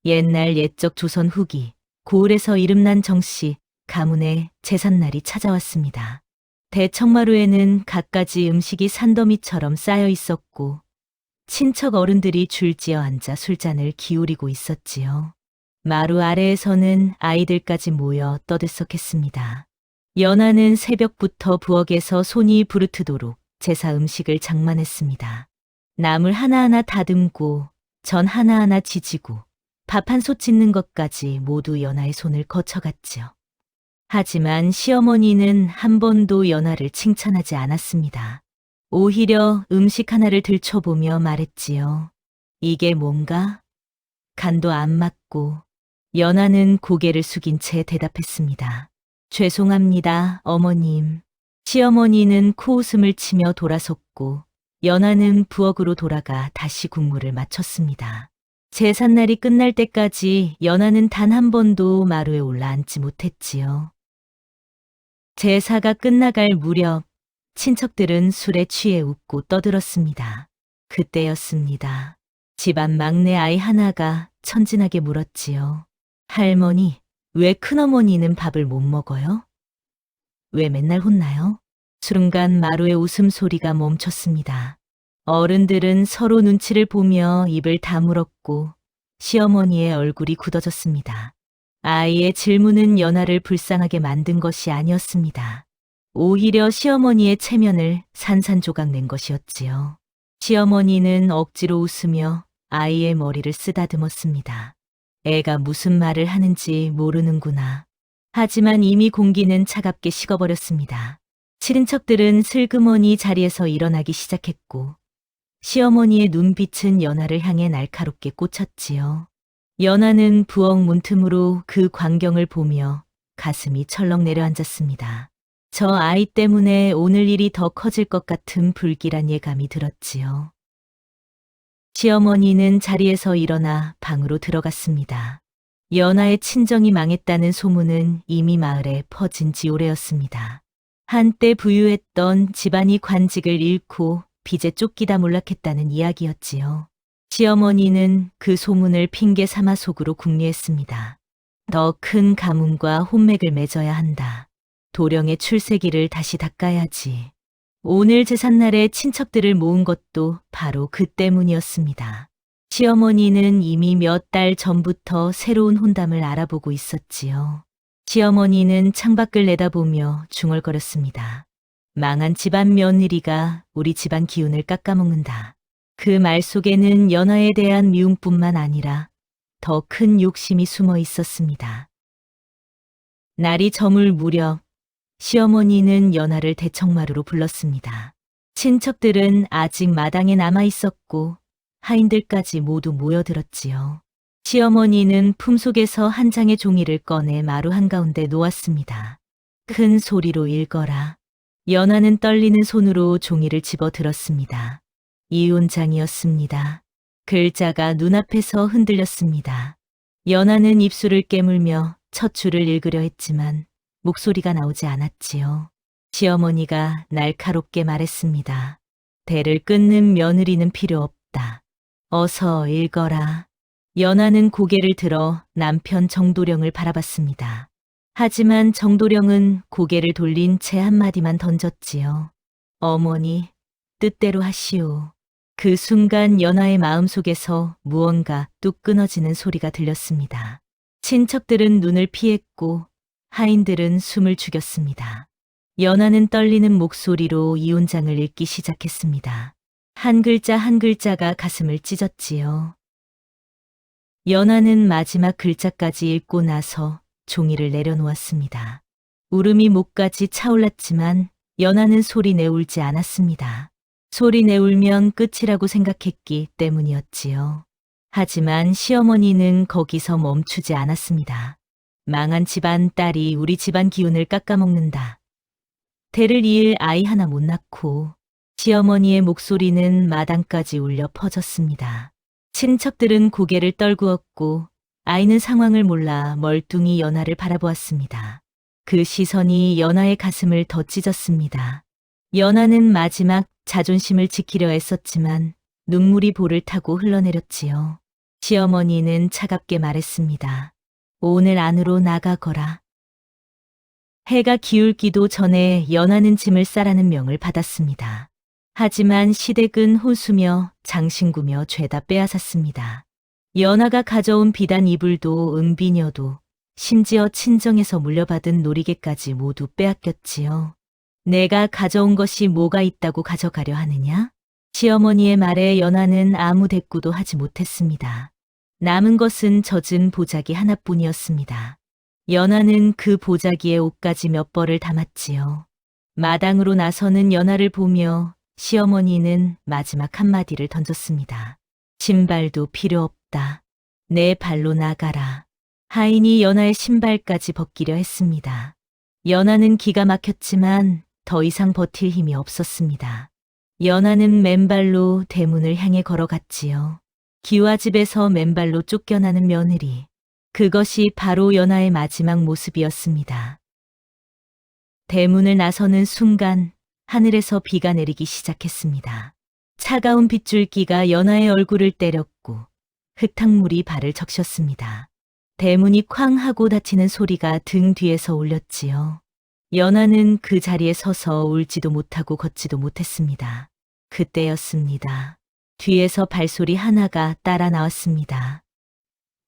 옛날 옛적 조선 후기 고을에서 이름난 정씨 가문의 제삿날이 찾아왔습니다. 대청마루에는 갖가지 음식이 산더미처럼 쌓여 있었고 친척 어른들이 줄지어 앉아 술잔을 기울이고 있었지요. 마루 아래에서는 아이들까지 모여 떠들썩했습니다. 연하는 새벽부터 부엌에서 손이 부르트도록 제사 음식을 장만했습니다. 나물 하나하나 다듬고 전 하나하나 지지고 밥 한 솥 짓는 것까지 모두 연하의 손을 거쳐갔지요. 하지만 시어머니는 한 번도 연하를 칭찬하지 않았습니다. 오히려 음식 하나를 들춰보며 말했지요. 이게 뭔가? 간도 안 맞고. 연하는 고개를 숙인 채 대답했습니다. 죄송합니다, 어머님. 시어머니는 코웃음을 치며 돌아섰고 연하는 부엌으로 돌아가 다시 국물을 마쳤습니다. 제삿날이 끝날 때까지 연하는 단 한 번도 마루에 올라앉지 못했지요. 제사가 끝나갈 무렵 친척들은 술에 취해 웃고 떠들었습니다. 그때였습니다. 집안 막내 아이 하나가 천진하게 물었지요. 할머니, 왜 큰어머니는 밥을 못 먹어요? 왜 맨날 혼나요? 순간 마루의 웃음소리가 멈췄습니다. 어른들은 서로 눈치를 보며 입을 다물었고 시어머니의 얼굴이 굳어졌습니다. 아이의 질문은 연하를 불쌍하게 만든 것이 아니었습니다. 오히려 시어머니의 체면을 산산조각 낸 것이었지요. 시어머니는 억지로 웃으며 아이의 머리를 쓰다듬었습니다. 애가 무슨 말을 하는지 모르는구나. 하지만 이미 공기는 차갑게 식어버렸습니다. 친인척들은 슬그머니 자리에서 일어나기 시작했고 시어머니의 눈빛은 연하를 향해 날카롭게 꽂혔지요. 연하는 부엌 문틈으로 그 광경을 보며 가슴이 철렁 내려앉았습니다. 저 아이 때문에 오늘 일이 더 커질 것 같은 불길한 예감이 들었지요. 시어머니는 자리에서 일어나 방으로 들어갔습니다. 연하의 친정이 망했다는 소문은 이미 마을에 퍼진 지 오래였습니다. 한때 부유했던 집안이 관직을 잃고 빚에 쫓기다 몰락했다는 이야기였지요. 시어머니는 그 소문을 핑계 삼아 속으로 궁리했습니다. 더 큰 가문과 혼맥을 맺어야 한다. 도령의 출세기를 다시 닦아야지. 오늘 제삿날에 친척들을 모은 것도 바로 그 때문이었습니다. 시어머니는 이미 몇 달 전부터 새로운 혼담을 알아보고 있었지요. 시어머니는 창밖을 내다보며 중얼거렸습니다. 망한 집안 며느리가 우리 집안 기운을 깎아먹는다. 그 말 속에는 연하에 대한 미움뿐만 아니라 더 큰 욕심이 숨어 있었습니다. 날이 저물 무렵 시어머니는 연하를 대청마루로 불렀습니다. 친척들은 아직 마당에 남아 있었고 하인들까지 모두 모여들었지요. 시어머니는 품속에서 한 장의 종이를 꺼내 마루 한가운데 놓았습니다. 큰 소리로 읽어라. 연하는 떨리는 손으로 종이를 집어 들었습니다. 이혼장이었습니다. 글자가 눈앞에서 흔들렸습니다. 연하는 입술을 깨물며 첫 줄을 읽으려 했지만 목소리가 나오지 않았지요. 시어머니가 날카롭게 말했습니다. 대를 끊는 며느리는 필요 없다. 어서 읽어라. 연하는 고개를 들어 남편 정도령을 바라봤습니다. 하지만 정도령은 고개를 돌린 채 한마디만 던졌지요. 어머니, 뜻대로 하시오. 그 순간 연하의 마음속에서 무언가 뚝 끊어지는 소리가 들렸습니다. 친척들은 눈을 피했고 하인들은 숨을 죽였습니다. 연하는 떨리는 목소리로 이혼장을 읽기 시작했습니다. 한 글자 한 글자가 가슴을 찢었지요. 연하는 마지막 글자까지 읽고 나서 종이를 내려놓았습니다. 울음이 목까지 차올랐지만 연하는 소리내 울지 않았습니다. 소리내 울면 끝이라고 생각했기 때문이었지요. 하지만 시어머니는 거기서 멈추지 않았습니다. 망한 집안 딸이 우리 집안 기운을 깎아먹는다. 대를 이을 아이 하나 못 낳고 시어머니의 목소리는 마당까지 울려 퍼졌습니다. 친척들은 고개를 떨구었고 아이는 상황을 몰라 멀뚱히 연하를 바라보았습니다. 그 시선이 연하의 가슴을 더 찢었습니다. 연하는 마지막 자존심을 지키려 애썼지만 눈물이 볼을 타고 흘러내렸지요. 시어머니는 차갑게 말했습니다. 오늘 안으로 나가거라. 해가 기울기도 전에 연하는 짐을 싸라는 명을 받았습니다. 하지만 시댁은 호수며 장신구며 죄다 빼앗았습니다. 연하가 가져온 비단 이불도 은비녀도 심지어 친정에서 물려받은 놀이개까지 모두 빼앗겼지요. 내가 가져온 것이 뭐가 있다고 가져가려 하느냐? 시어머니의 말에 연하는 아무 대꾸도 하지 못했습니다. 남은 것은 젖은 보자기 하나뿐이었습니다. 연하는 그 보자기에 옷가지 몇 벌을 담았지요. 마당으로 나서는 연하를 보며 시어머니는 마지막 한마디를 던졌습니다. 신발도 필요 없다. 내 발로 나가라. 하인이 연하의 신발까지 벗기려 했습니다. 연하는 기가 막혔지만 더 이상 버틸 힘이 없었습니다. 연하는 맨발로 대문을 향해 걸어갔지요. 기와집에서 맨발로 쫓겨나는 며느리. 그것이 바로 연하의 마지막 모습이었습니다. 대문을 나서는 순간 하늘에서 비가 내리기 시작했습니다. 차가운 빗줄기가 연하의 얼굴을 때렸고 흙탕물이 발을 적셨습니다. 대문이 쾅 하고 닫히는 소리가 등 뒤에서 울렸지요. 연하는 그 자리에 서서 울지도 못하고 걷지도 못했습니다. 그때였습니다. 뒤에서 발소리 하나가 따라 나왔습니다.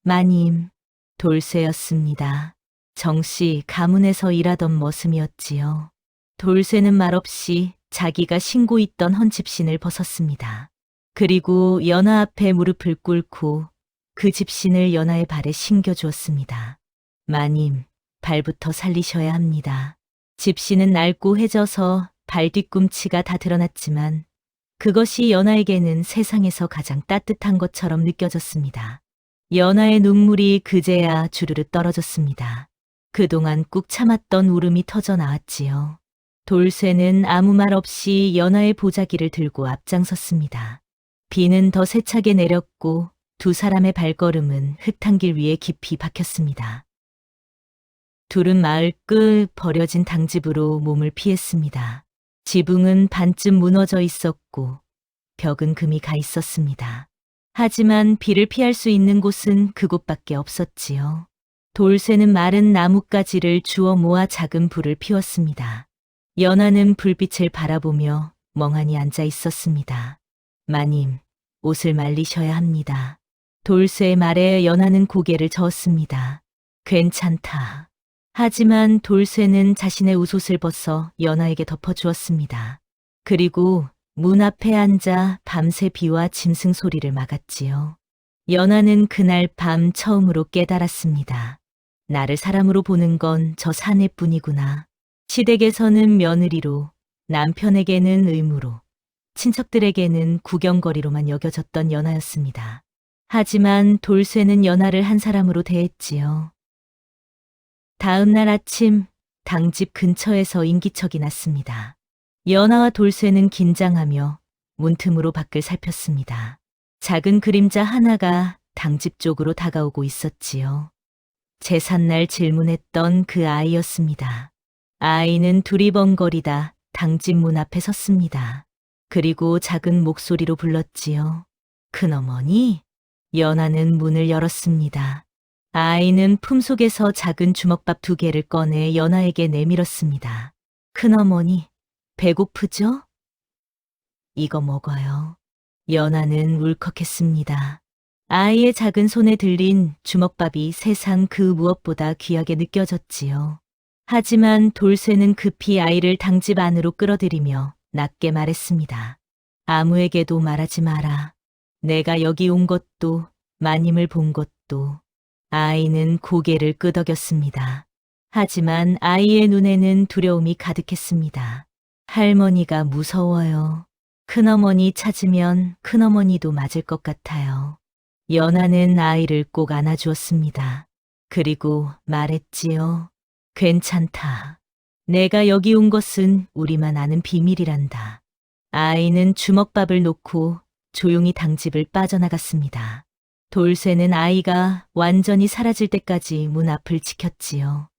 마님, 돌쇠였습니다. 정씨 가문에서 일하던 머슴이었지요. 돌쇠는 말없이 자기가 신고 있던 헌집신을 벗었습니다. 그리고 연하 앞에 무릎을 꿇고 그 집신을 연하의 발에 신겨주었습니다. 마님, 발부터 살리셔야 합니다. 집신은 낡고 해져서 발 뒤꿈치가 다 드러났지만 그것이 연하에게는 세상에서 가장 따뜻한 것처럼 느껴졌습니다. 연하의 눈물이 그제야 주르르 떨어졌습니다. 그동안 꾹 참았던 울음이 터져 나왔지요. 돌쇠는 아무 말 없이 연하의 보자기를 들고 앞장섰습니다. 비는 더 세차게 내렸고 두 사람의 발걸음은 흙탕길 위에 깊이 박혔습니다. 둘은 마을 끝 버려진 당집으로 몸을 피했습니다. 지붕은 반쯤 무너져 있었고 벽은 금이 가 있었습니다. 하지만 비를 피할 수 있는 곳은 그곳밖에 없었지요. 돌쇠는 마른 나뭇가지를 주워 모아 작은 불을 피웠습니다. 연하는 불빛을 바라보며 멍하니 앉아 있었습니다. 마님, 옷을 말리셔야 합니다. 돌쇠의 말에 연하는 고개를 저었습니다. 괜찮다. 하지만 돌쇠는 자신의 웃옷을 벗어 연하에게 덮어주었습니다. 그리고 문 앞에 앉아 밤새 비와 짐승 소리를 막았지요. 연하는 그날 밤 처음으로 깨달았습니다. 나를 사람으로 보는 건 저 사내뿐이구나. 시댁에서는 며느리로, 남편에게는 의무로, 친척들에게는 구경거리로만 여겨졌던 연하였습니다. 하지만 돌쇠는 연하를 한 사람으로 대했지요. 다음 날 아침 당집 근처에서 인기척이 났습니다. 연아와 돌쇠는 긴장하며 문틈으로 밖을 살폈습니다. 작은 그림자 하나가 당집 쪽으로 다가오고 있었지요. 제삿날 질문했던 그 아이였습니다. 아이는 두리번거리다 당집 문 앞에 섰습니다. 그리고 작은 목소리로 불렀지요. 큰어머니? 연아는 문을 열었습니다. 아이는 품속에서 작은 주먹밥 2개를 꺼내 연아에게 내밀었습니다. 큰어머니, 배고프죠? 이거 먹어요. 연아는 울컥했습니다. 아이의 작은 손에 들린 주먹밥이 세상 그 무엇보다 귀하게 느껴졌지요. 하지만 돌쇠는 급히 아이를 당집 안으로 끌어들이며 낮게 말했습니다. 아무에게도 말하지 마라. 내가 여기 온 것도 마님을 본 것도. 아이는 고개를 끄덕였습니다. 하지만 아이의 눈에는 두려움이 가득했습니다. 할머니가 무서워요. 큰어머니 찾으면 큰어머니도 맞을 것 같아요. 연아는 아이를 꼭 안아주었습니다. 그리고 말했지요. 괜찮다. 내가 여기 온 것은 우리만 아는 비밀이란다. 아이는 주먹밥을 놓고 조용히 당집을 빠져나갔습니다. 돌쇠는 아이가 완전히 사라질 때까지 문 앞을 지켰지요.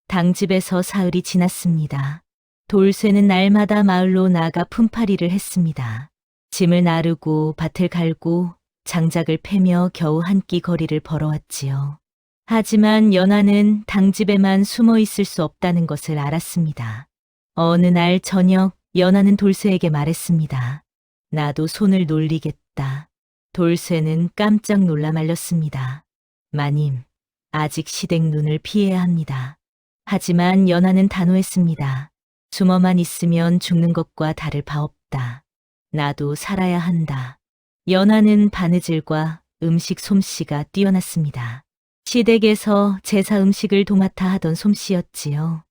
당집에서 사흘이 지났습니다. 돌쇠는 날마다 마을로 나가 품팔이를 했습니다. 짐을 나르고 밭을 갈고 장작을 패며 겨우 한 끼 거리를 벌어왔지요. 하지만 연아는 당집에만 숨어 있을 수 없다는 것을 알았습니다. 어느 날 저녁 연아는 돌쇠에게 말했습니다. 나도 손을 놀리겠다. 돌쇠는 깜짝 놀라 말렸습니다. 마님, 아직 시댁 눈을 피해야 합니다. 하지만 연아는 단호했습니다. 숨어만 있으면 죽는 것과 다를 바 없다. 나도 살아야 한다. 연아는 바느질과 음식 솜씨가 뛰어났습니다. 시댁에서 제사 음식을 도맡아 하던 솜씨였지요.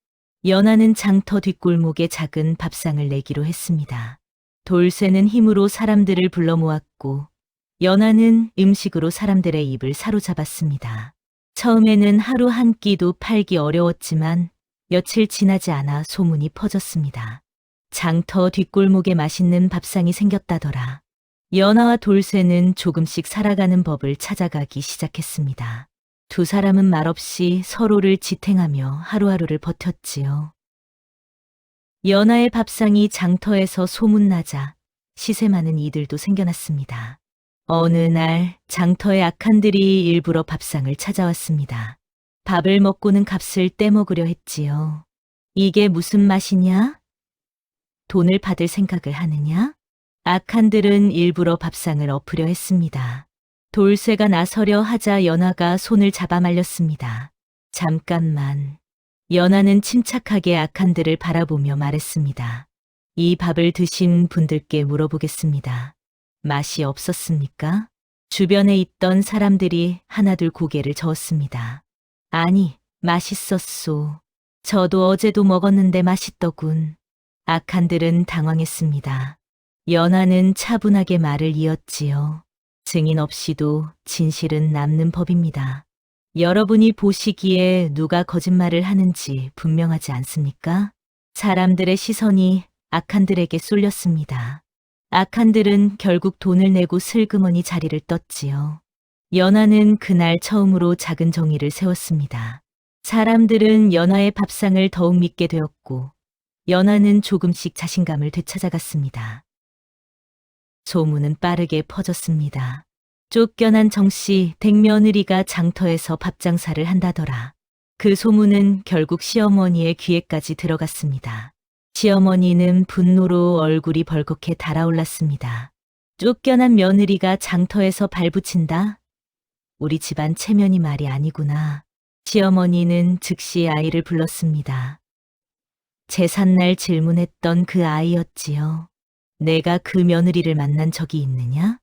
연아는 장터 뒷골목에 작은 밥상을 내기로 했습니다. 돌쇠는 힘으로 사람들을 불러 모았고 연아는 음식으로 사람들의 입을 사로잡았습니다. 처음에는 하루 한 끼도 팔기 어려웠지만 며칠 지나지 않아 소문이 퍼졌습니다. 장터 뒷골목에 맛있는 밥상이 생겼다더라. 연아와 돌쇠는 조금씩 살아가는 법을 찾아가기 시작했습니다. 두 사람은 말없이 서로를 지탱하며 하루하루를 버텼지요. 연아의 밥상이 장터에서 소문나자 시세 많은 이들도 생겨났습니다. 어느 날 장터의 악한들이 일부러 밥상을 찾아왔습니다. 밥을 먹고는 값을 떼먹으려 했지요. 이게 무슨 맛이냐? 돈을 받을 생각을 하느냐? 악한들은 일부러 밥상을 엎으려 했습니다. 돌쇠가 나서려 하자 연아가 손을 잡아 말렸습니다. 잠깐만. 연아는 침착하게 악한들을 바라보며 말했습니다. 이 밥을 드신 분들께 물어보겠습니다. 맛이 없었습니까? 주변에 있던 사람들이 하나둘 고개를 저었습니다. 아니, 맛있었소. 저도 어제도 먹었는데 맛있더군. 악한들은 당황했습니다. 연아는 차분하게 말을 이었지요. 증인 없이도 진실은 남는 법입니다. 여러분이 보시기에 누가 거짓말을 하는지 분명하지 않습니까? 사람들의 시선이 악한들에게 쏠렸습니다. 악한들은 결국 돈을 내고 슬그머니 자리를 떴지요. 연아는 그날 처음으로 작은 정의를 세웠습니다. 사람들은 연아의 밥상을 더욱 믿게 되었고 연아는 조금씩 자신감을 되찾아갔습니다. 소문은 빠르게 퍼졌습니다. 쫓겨난 정씨 댁며느리가 장터에서 밥장사를 한다더라. 그 소문은 결국 시어머니의 귀에까지 들어갔습니다. 시어머니는 분노로 얼굴이 벌겋게 달아올랐습니다. 쫓겨난 며느리가 장터에서 발붙인다? 우리 집안 체면이 말이 아니구나. 시어머니는 즉시 아이를 불렀습니다. 제삿날 질문했던 그 아이였지요. 내가 그 며느리를 만난 적이 있느냐?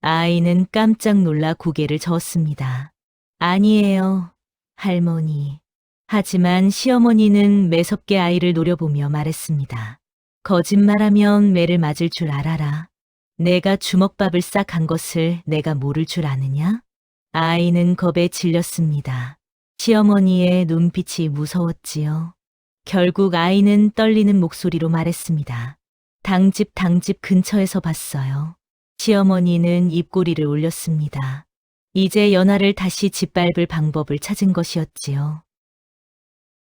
아이는 깜짝 놀라 고개를 저었습니다. 아니에요, 할머니. 하지만 시어머니는 매섭게 아이를 노려보며 말했습니다. 거짓말하면 매를 맞을 줄 알아라. 내가 주먹밥을 싹 간 것을 내가 모를 줄 아느냐? 아이는 겁에 질렸습니다. 시어머니의 눈빛이 무서웠지요. 결국 아이는 떨리는 목소리로 말했습니다. 당집 근처에서 봤어요. 시어머니는 입꼬리를 올렸습니다. 이제 연하를 다시 짓밟을 방법을 찾은 것이었지요.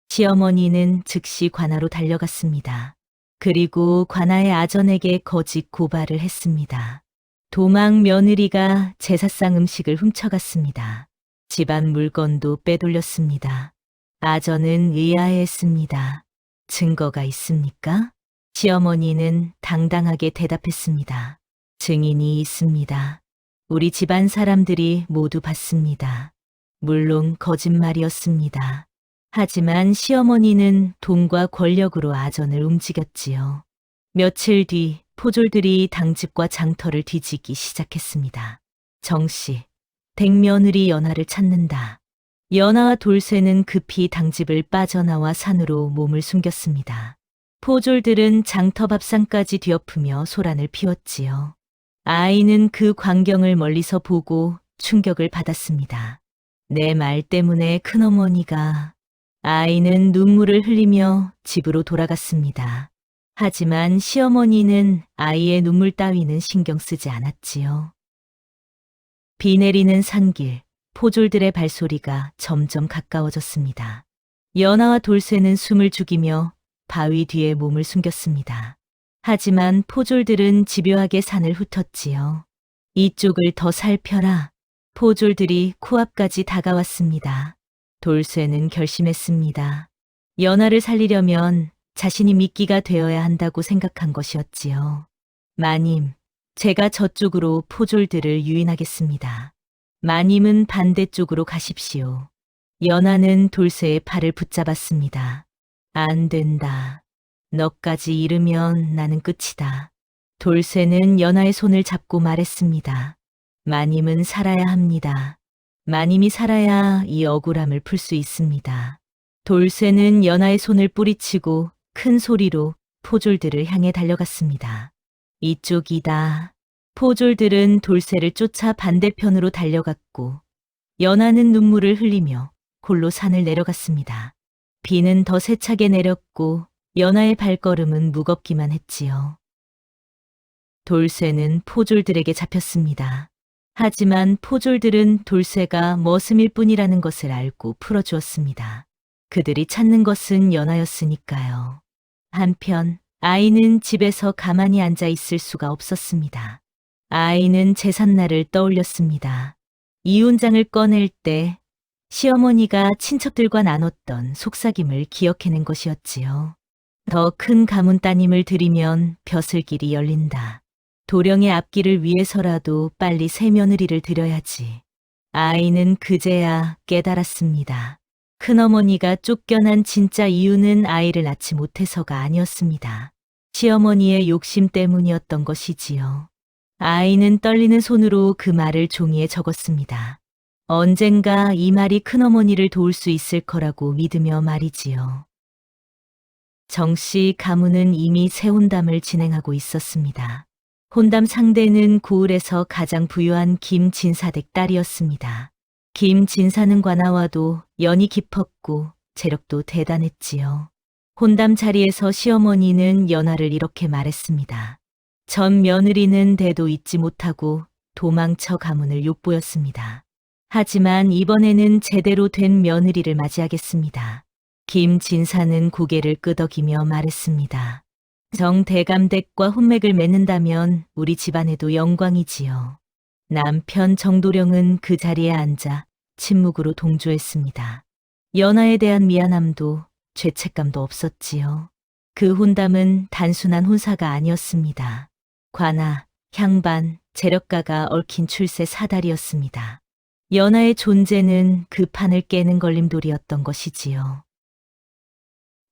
시어머니는 즉시 관아로 달려갔습니다. 그리고 관아의 아전에게 거짓 고발을 했습니다. 도망 며느리가 제사상 음식을 훔쳐갔습니다. 집안 물건도 빼돌렸습니다. 아전은 의아해했습니다. 증거가 있습니까? 시어머니는 당당하게 대답했습니다. 증인이 있습니다. 우리 집안 사람들이 모두 봤습니다. 물론 거짓말이었습니다. 하지만 시어머니는 돈과 권력으로 아전을 움직였지요. 며칠 뒤 포졸들이 당집과 장터를 뒤지기 시작했습니다. 정씨, 댁며느리 연하를 찾는다. 연하와 돌쇠는 급히 당집을 빠져나와 산으로 몸을 숨겼습니다. 포졸들은 장터 밥상까지 뒤엎으며 소란을 피웠지요. 아이는 그 광경을 멀리서 보고 충격을 받았습니다. 내 말 때문에 큰어머니가... 아이는 눈물을 흘리며 집으로 돌아갔습니다. 하지만 시어머니는 아이의 눈물 따위는 신경 쓰지 않았지요. 비 내리는 산길, 포졸들의 발소리가 점점 가까워졌습니다. 연하와 돌쇠는 숨을 죽이며 바위 뒤에 몸을 숨겼습니다. 하지만 포졸들은 집요하게 산을 훑었지요. 이쪽을 더 살펴라. 포졸들이 코앞까지 다가왔습니다. 돌쇠는 결심했습니다. 연하를 살리려면 자신이 미끼가 되어야 한다고 생각한 것이었지요. 마님, 제가 저쪽으로 포졸들을 유인하겠습니다. 마님은 반대쪽으로 가십시오. 연하는 돌쇠의 팔을 붙잡았습니다. 안 된다. 너까지 잃으면 나는 끝이다. 돌쇠는 연하의 손을 잡고 말했습니다. 마님은 살아야 합니다. 마님이 살아야 이 억울함을 풀 수 있습니다. 돌쇠는 연하의 손을 뿌리치고 큰 소리로 포졸들을 향해 달려갔습니다. 이쪽이다. 포졸들은 돌쇠를 쫓아 반대편으로 달려갔고 연하는 눈물을 흘리며 홀로 산을 내려갔습니다. 비는 더 세차게 내렸고 연하의 발걸음은 무겁기만 했지요. 돌쇠는 포졸들에게 잡혔습니다. 하지만 포졸들은 돌쇠가 머슴일 뿐이라는 것을 알고 풀어주었습니다. 그들이 찾는 것은 연하였으니까요. 한편 아이는 집에서 가만히 앉아 있을 수가 없었습니다. 아이는 제삿날을 떠올렸습니다. 이혼장을 꺼낼 때 시어머니가 친척들과 나눴던 속삭임을 기억해낸 것이었지요. 더 큰 가문 따님을 들이면 벼슬길이 열린다. 도령의 앞길을 위해서라도 빨리 새며느리를 들여야지. 아이는 그제야 깨달았습니다. 큰어머니가 쫓겨난 진짜 이유는 아이를 낳지 못해서가 아니었습니다. 시어머니의 욕심 때문이었던 것이지요. 아이는 떨리는 손으로 그 말을 종이에 적었습니다. 언젠가 이 말이 큰어머니를 도울 수 있을 거라고 믿으며 말이지요. 정씨 가문은 이미 새 혼담을 진행하고 있었습니다. 혼담 상대는 고을에서 가장 부유한 김진사댁 딸이었습니다. 김진사는 관아와도 연이 깊었고 재력도 대단했지요. 혼담 자리에서 시어머니는 연하를 이렇게 말했습니다. 전 며느리는 대도 잊지 못하고 도망쳐 가문을 욕보였습니다. 하지만 이번에는 제대로 된 며느리를 맞이하겠습니다. 김진사는 고개를 끄덕이며 말했습니다. 정대감댁과 혼맥을 맺는다면 우리 집안에도 영광이지요. 남편 정도령은 그 자리에 앉아 침묵으로 동조했습니다. 연하에 대한 미안함도 죄책감도 없었지요. 그 혼담은 단순한 혼사가 아니었습니다. 관아, 향반, 재력가가 얽힌 출세 사달이었습니다. 연하의 존재는 그 판을 깨는 걸림돌이었던 것이지요.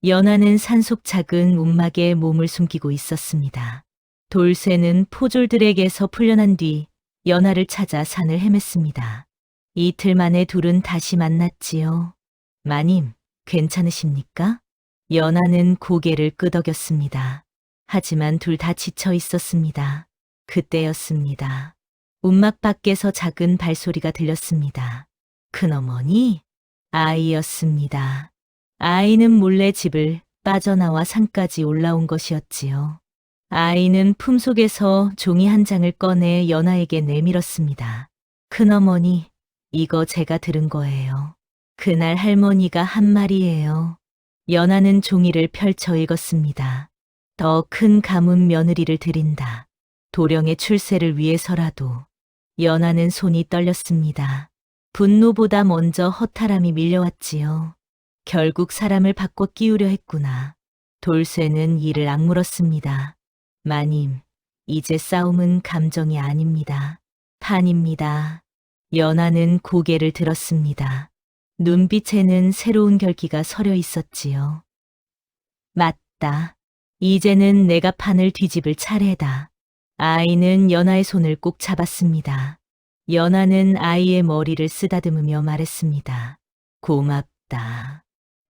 연하는 산속 작은 움막에 몸을 숨기고 있었습니다. 돌쇠는 포졸들에게서 풀려난 뒤 연하를 찾아 산을 헤맸습니다. 이틀 만에 둘은 다시 만났지요. 마님, 괜찮으십니까? 연하는 고개를 끄덕였습니다. 하지만 둘 다 지쳐 있었습니다. 그때였습니다. 움막 밖에서 작은 발소리가 들렸습니다. 큰어머니? 아이였습니다. 아이는 몰래 집을 빠져나와 산까지 올라온 것이었지요. 아이는 품속에서 종이 한 장을 꺼내 연하에게 내밀었습니다. 큰어머니, 이거 제가 들은 거예요. 그날 할머니가 한 말이에요. 연하는 종이를 펼쳐 읽었습니다. 더 큰 가문 며느리를 드린다. 도령의 출세를 위해서라도. 연하는 손이 떨렸습니다. 분노보다 먼저 허탈함이 밀려왔지요. 결국 사람을 바꿔 끼우려 했구나. 돌쇠는 이를 악물었습니다. 마님, 이제 싸움은 감정이 아닙니다. 판입니다. 연하는 고개를 들었습니다. 눈빛에는 새로운 결기가 서려 있었지요. 맞다. 이제는 내가 판을 뒤집을 차례다. 아이는 연하의 손을 꼭 잡았습니다. 연하는 아이의 머리를 쓰다듬으며 말했습니다. 고맙다.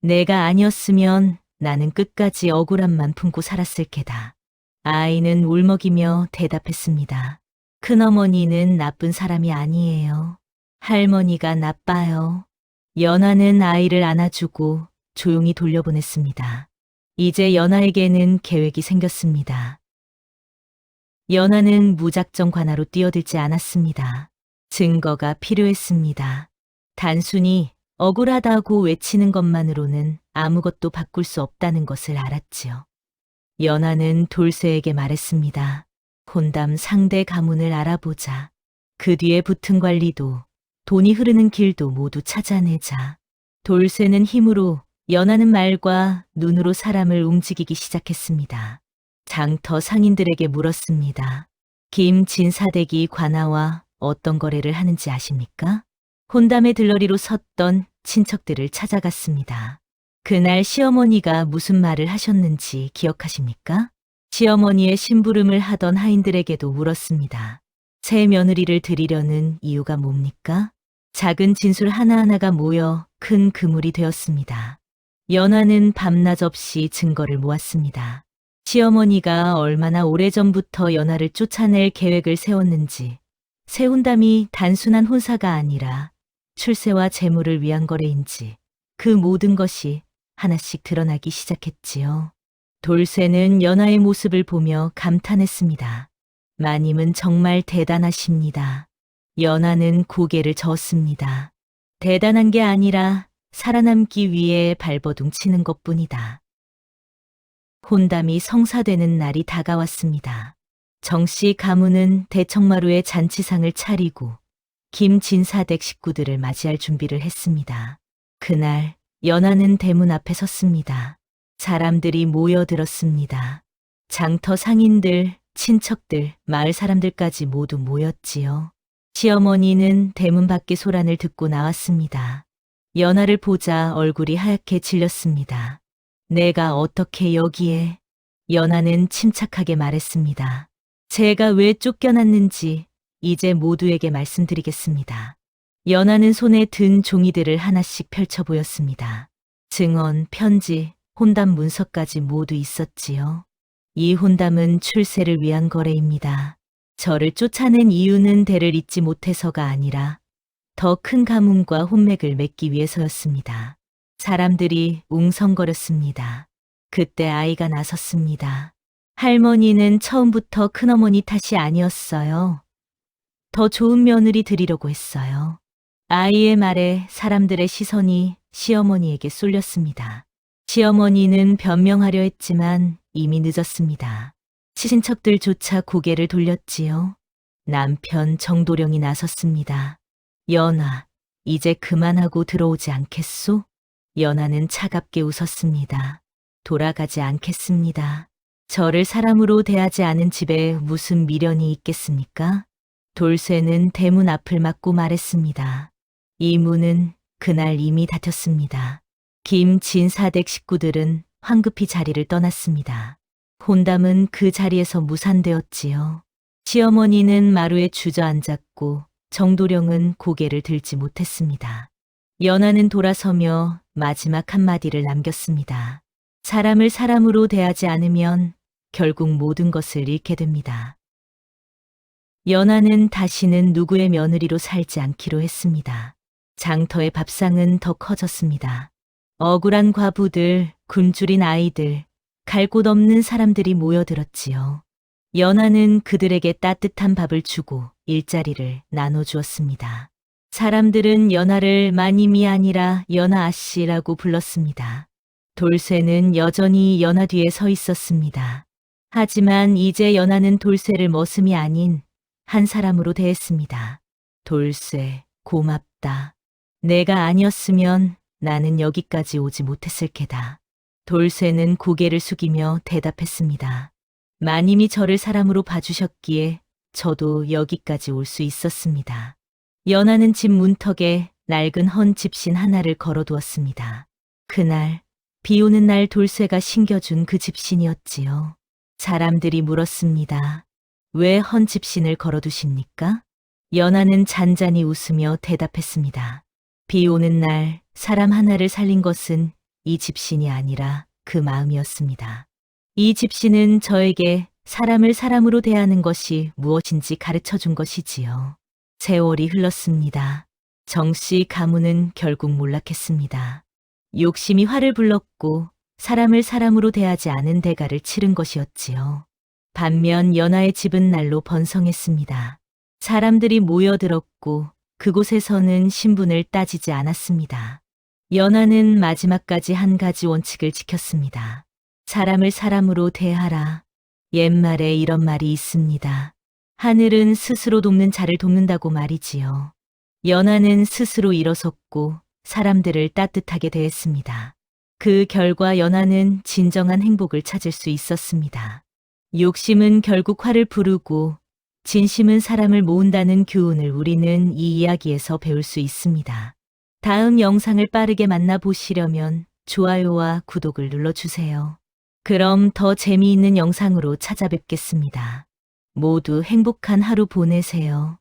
내가 아니었으면 나는 끝까지 억울함만 품고 살았을 게다. 아이는 울먹이며 대답했습니다. 큰어머니는 나쁜 사람이 아니에요. 할머니가 나빠요. 연하는 아이를 안아주고 조용히 돌려보냈습니다. 이제 연하에게는 계획이 생겼습니다. 연하는 무작정 관하로 뛰어들지 않았습니다. 증거가 필요했습니다. 단순히 억울하다고 외치는 것만으로는 아무것도 바꿀 수 없다는 것을 알았지요. 연하는 돌쇠에게 말했습니다. 혼담 상대 가문을 알아보자. 그 뒤에 붙은 관리도 돈이 흐르는 길도 모두 찾아내자. 돌쇠는 힘으로 연하는 말과 눈으로 사람을 움직이기 시작했습니다. 장터 상인들에게 물었습니다. 김진사댁이 관아와 어떤 거래를 하는지 아십니까? 혼담의 들러리로 섰던 친척들을 찾아갔습니다. 그날 시어머니가 무슨 말을 하셨는지 기억하십니까? 시어머니의 심부름을 하던 하인들에게도 물었습니다. 새 며느리를 드리려는 이유가 뭡니까? 작은 진술 하나하나가 모여 큰 그물이 되었습니다. 연하는 밤낮 없이 증거를 모았습니다. 시어머니가 얼마나 오래전부터 연하를 쫓아낼 계획을 세웠는지, 새 혼담이 단순한 혼사가 아니라 출세와 재물을 위한 거래인지 그 모든 것이 하나씩 드러나기 시작했지요. 돌쇠는 연하의 모습을 보며 감탄했습니다. 마님은 정말 대단하십니다. 연하는 고개를 저었습니다. 대단한 게 아니라 살아남기 위해 발버둥 치는 것뿐이다. 혼담이 성사되는 날이 다가왔습니다. 정씨 가문은 대청마루에 잔치상을 차리고 김진사댁 식구들을 맞이할 준비를 했습니다. 그날 연하는 대문 앞에 섰습니다. 사람들이 모여들었습니다. 장터 상인들, 친척들, 마을 사람들까지 모두 모였지요. 시어머니는 대문 밖의 소란을 듣고 나왔습니다. 연하를 보자 얼굴이 하얗게 질렸습니다. 내가 어떻게 여기에? 연하는 침착하게 말했습니다. 제가 왜 쫓겨났는지 이제 모두에게 말씀드리겠습니다. 연하는 손에 든 종이들을 하나씩 펼쳐 보였습니다. 증언, 편지, 혼담 문서까지 모두 있었지요. 이 혼담은 출세를 위한 거래입니다. 저를 쫓아낸 이유는 대를 잇지 못해서가 아니라 더 큰 가문과 혼맥을 맺기 위해서였습니다. 사람들이 웅성거렸습니다. 그때 아이가 나섰습니다. 할머니는 처음부터 큰어머니 탓이 아니었어요. 더 좋은 며느리 드리려고 했어요. 아이의 말에 사람들의 시선이 시어머니에게 쏠렸습니다. 시어머니는 변명하려 했지만 이미 늦었습니다. 친척들조차 고개를 돌렸지요. 남편 정도령이 나섰습니다. 연하, 이제 그만하고 들어오지 않겠소? 연하는 차갑게 웃었습니다. 돌아가지 않겠습니다. 저를 사람으로 대하지 않은 집에 무슨 미련이 있겠습니까? 돌쇠는 대문 앞을 막고 말했습니다. 이 문은 그날 이미 닫혔습니다. 김진사댁 식구들은 황급히 자리를 떠났습니다. 혼담은 그 자리에서 무산되었지요. 시어머니는 마루에 주저앉았고 정도령은 고개를 들지 못했습니다. 연하는 돌아서며 마지막 한마디를 남겼습니다. 사람을 사람으로 대하지 않으면 결국 모든 것을 잃게 됩니다. 연하는 다시는 누구의 며느리로 살지 않기로 했습니다. 장터의 밥상은 더 커졌습니다. 억울한 과부들, 굶주린 아이들, 갈 곳 없는 사람들이 모여들었지요. 연하는 그들에게 따뜻한 밥을 주고 일자리를 나눠주었습니다. 사람들은 연하를 마님이 아니라 연하 아씨라고 불렀습니다. 돌쇠는 여전히 연하 뒤에 서 있었습니다. 하지만 이제 연하는 돌쇠를 머슴이 아닌 한 사람으로 대했습니다. 돌쇠, 고맙다. 내가 아니었으면 나는 여기까지 오지 못했을 게다. 돌쇠는 고개를 숙이며 대답했습니다. 마님이 저를 사람으로 봐주셨기에 저도 여기까지 올 수 있었습니다. 연하는 집 문턱에 낡은 헌 집신 하나를 걸어두었습니다. 그날, 비 오는 날 돌쇠가 신겨준 그 집신이었지요. 사람들이 물었습니다. 왜 헌 집신을 걸어두십니까? 연하는 잔잔히 웃으며 대답했습니다. 비 오는 날 사람 하나를 살린 것은 이 집신이 아니라 그 마음이었습니다. 이 집신은 저에게 사람을 사람으로 대하는 것이 무엇인지 가르쳐 준 것이지요. 세월이 흘렀습니다. 정씨 가문은 결국 몰락했습니다. 욕심이 화를 불렀고 사람을 사람으로 대하지 않은 대가를 치른 것이었지요. 반면 연하의 집은 날로 번성했습니다. 사람들이 모여들었고 그곳에서는 신분을 따지지 않았습니다. 연하는 마지막까지 한 가지 원칙을 지켰습니다. 사람을 사람으로 대하라. 옛말에 이런 말이 있습니다. 하늘은 스스로 돕는 자를 돕는다고 말이지요. 연하는 스스로 일어섰고 사람들을 따뜻하게 대했습니다. 그 결과 연하는 진정한 행복을 찾을 수 있었습니다. 욕심은 결국 화를 부르고 진심은 사람을 모은다는 교훈을 우리는 이 이야기에서 배울 수 있습니다. 다음 영상을 빠르게 만나보시려면 좋아요와 구독을 눌러주세요. 그럼 더 재미있는 영상으로 찾아뵙겠습니다. 모두 행복한 하루 보내세요.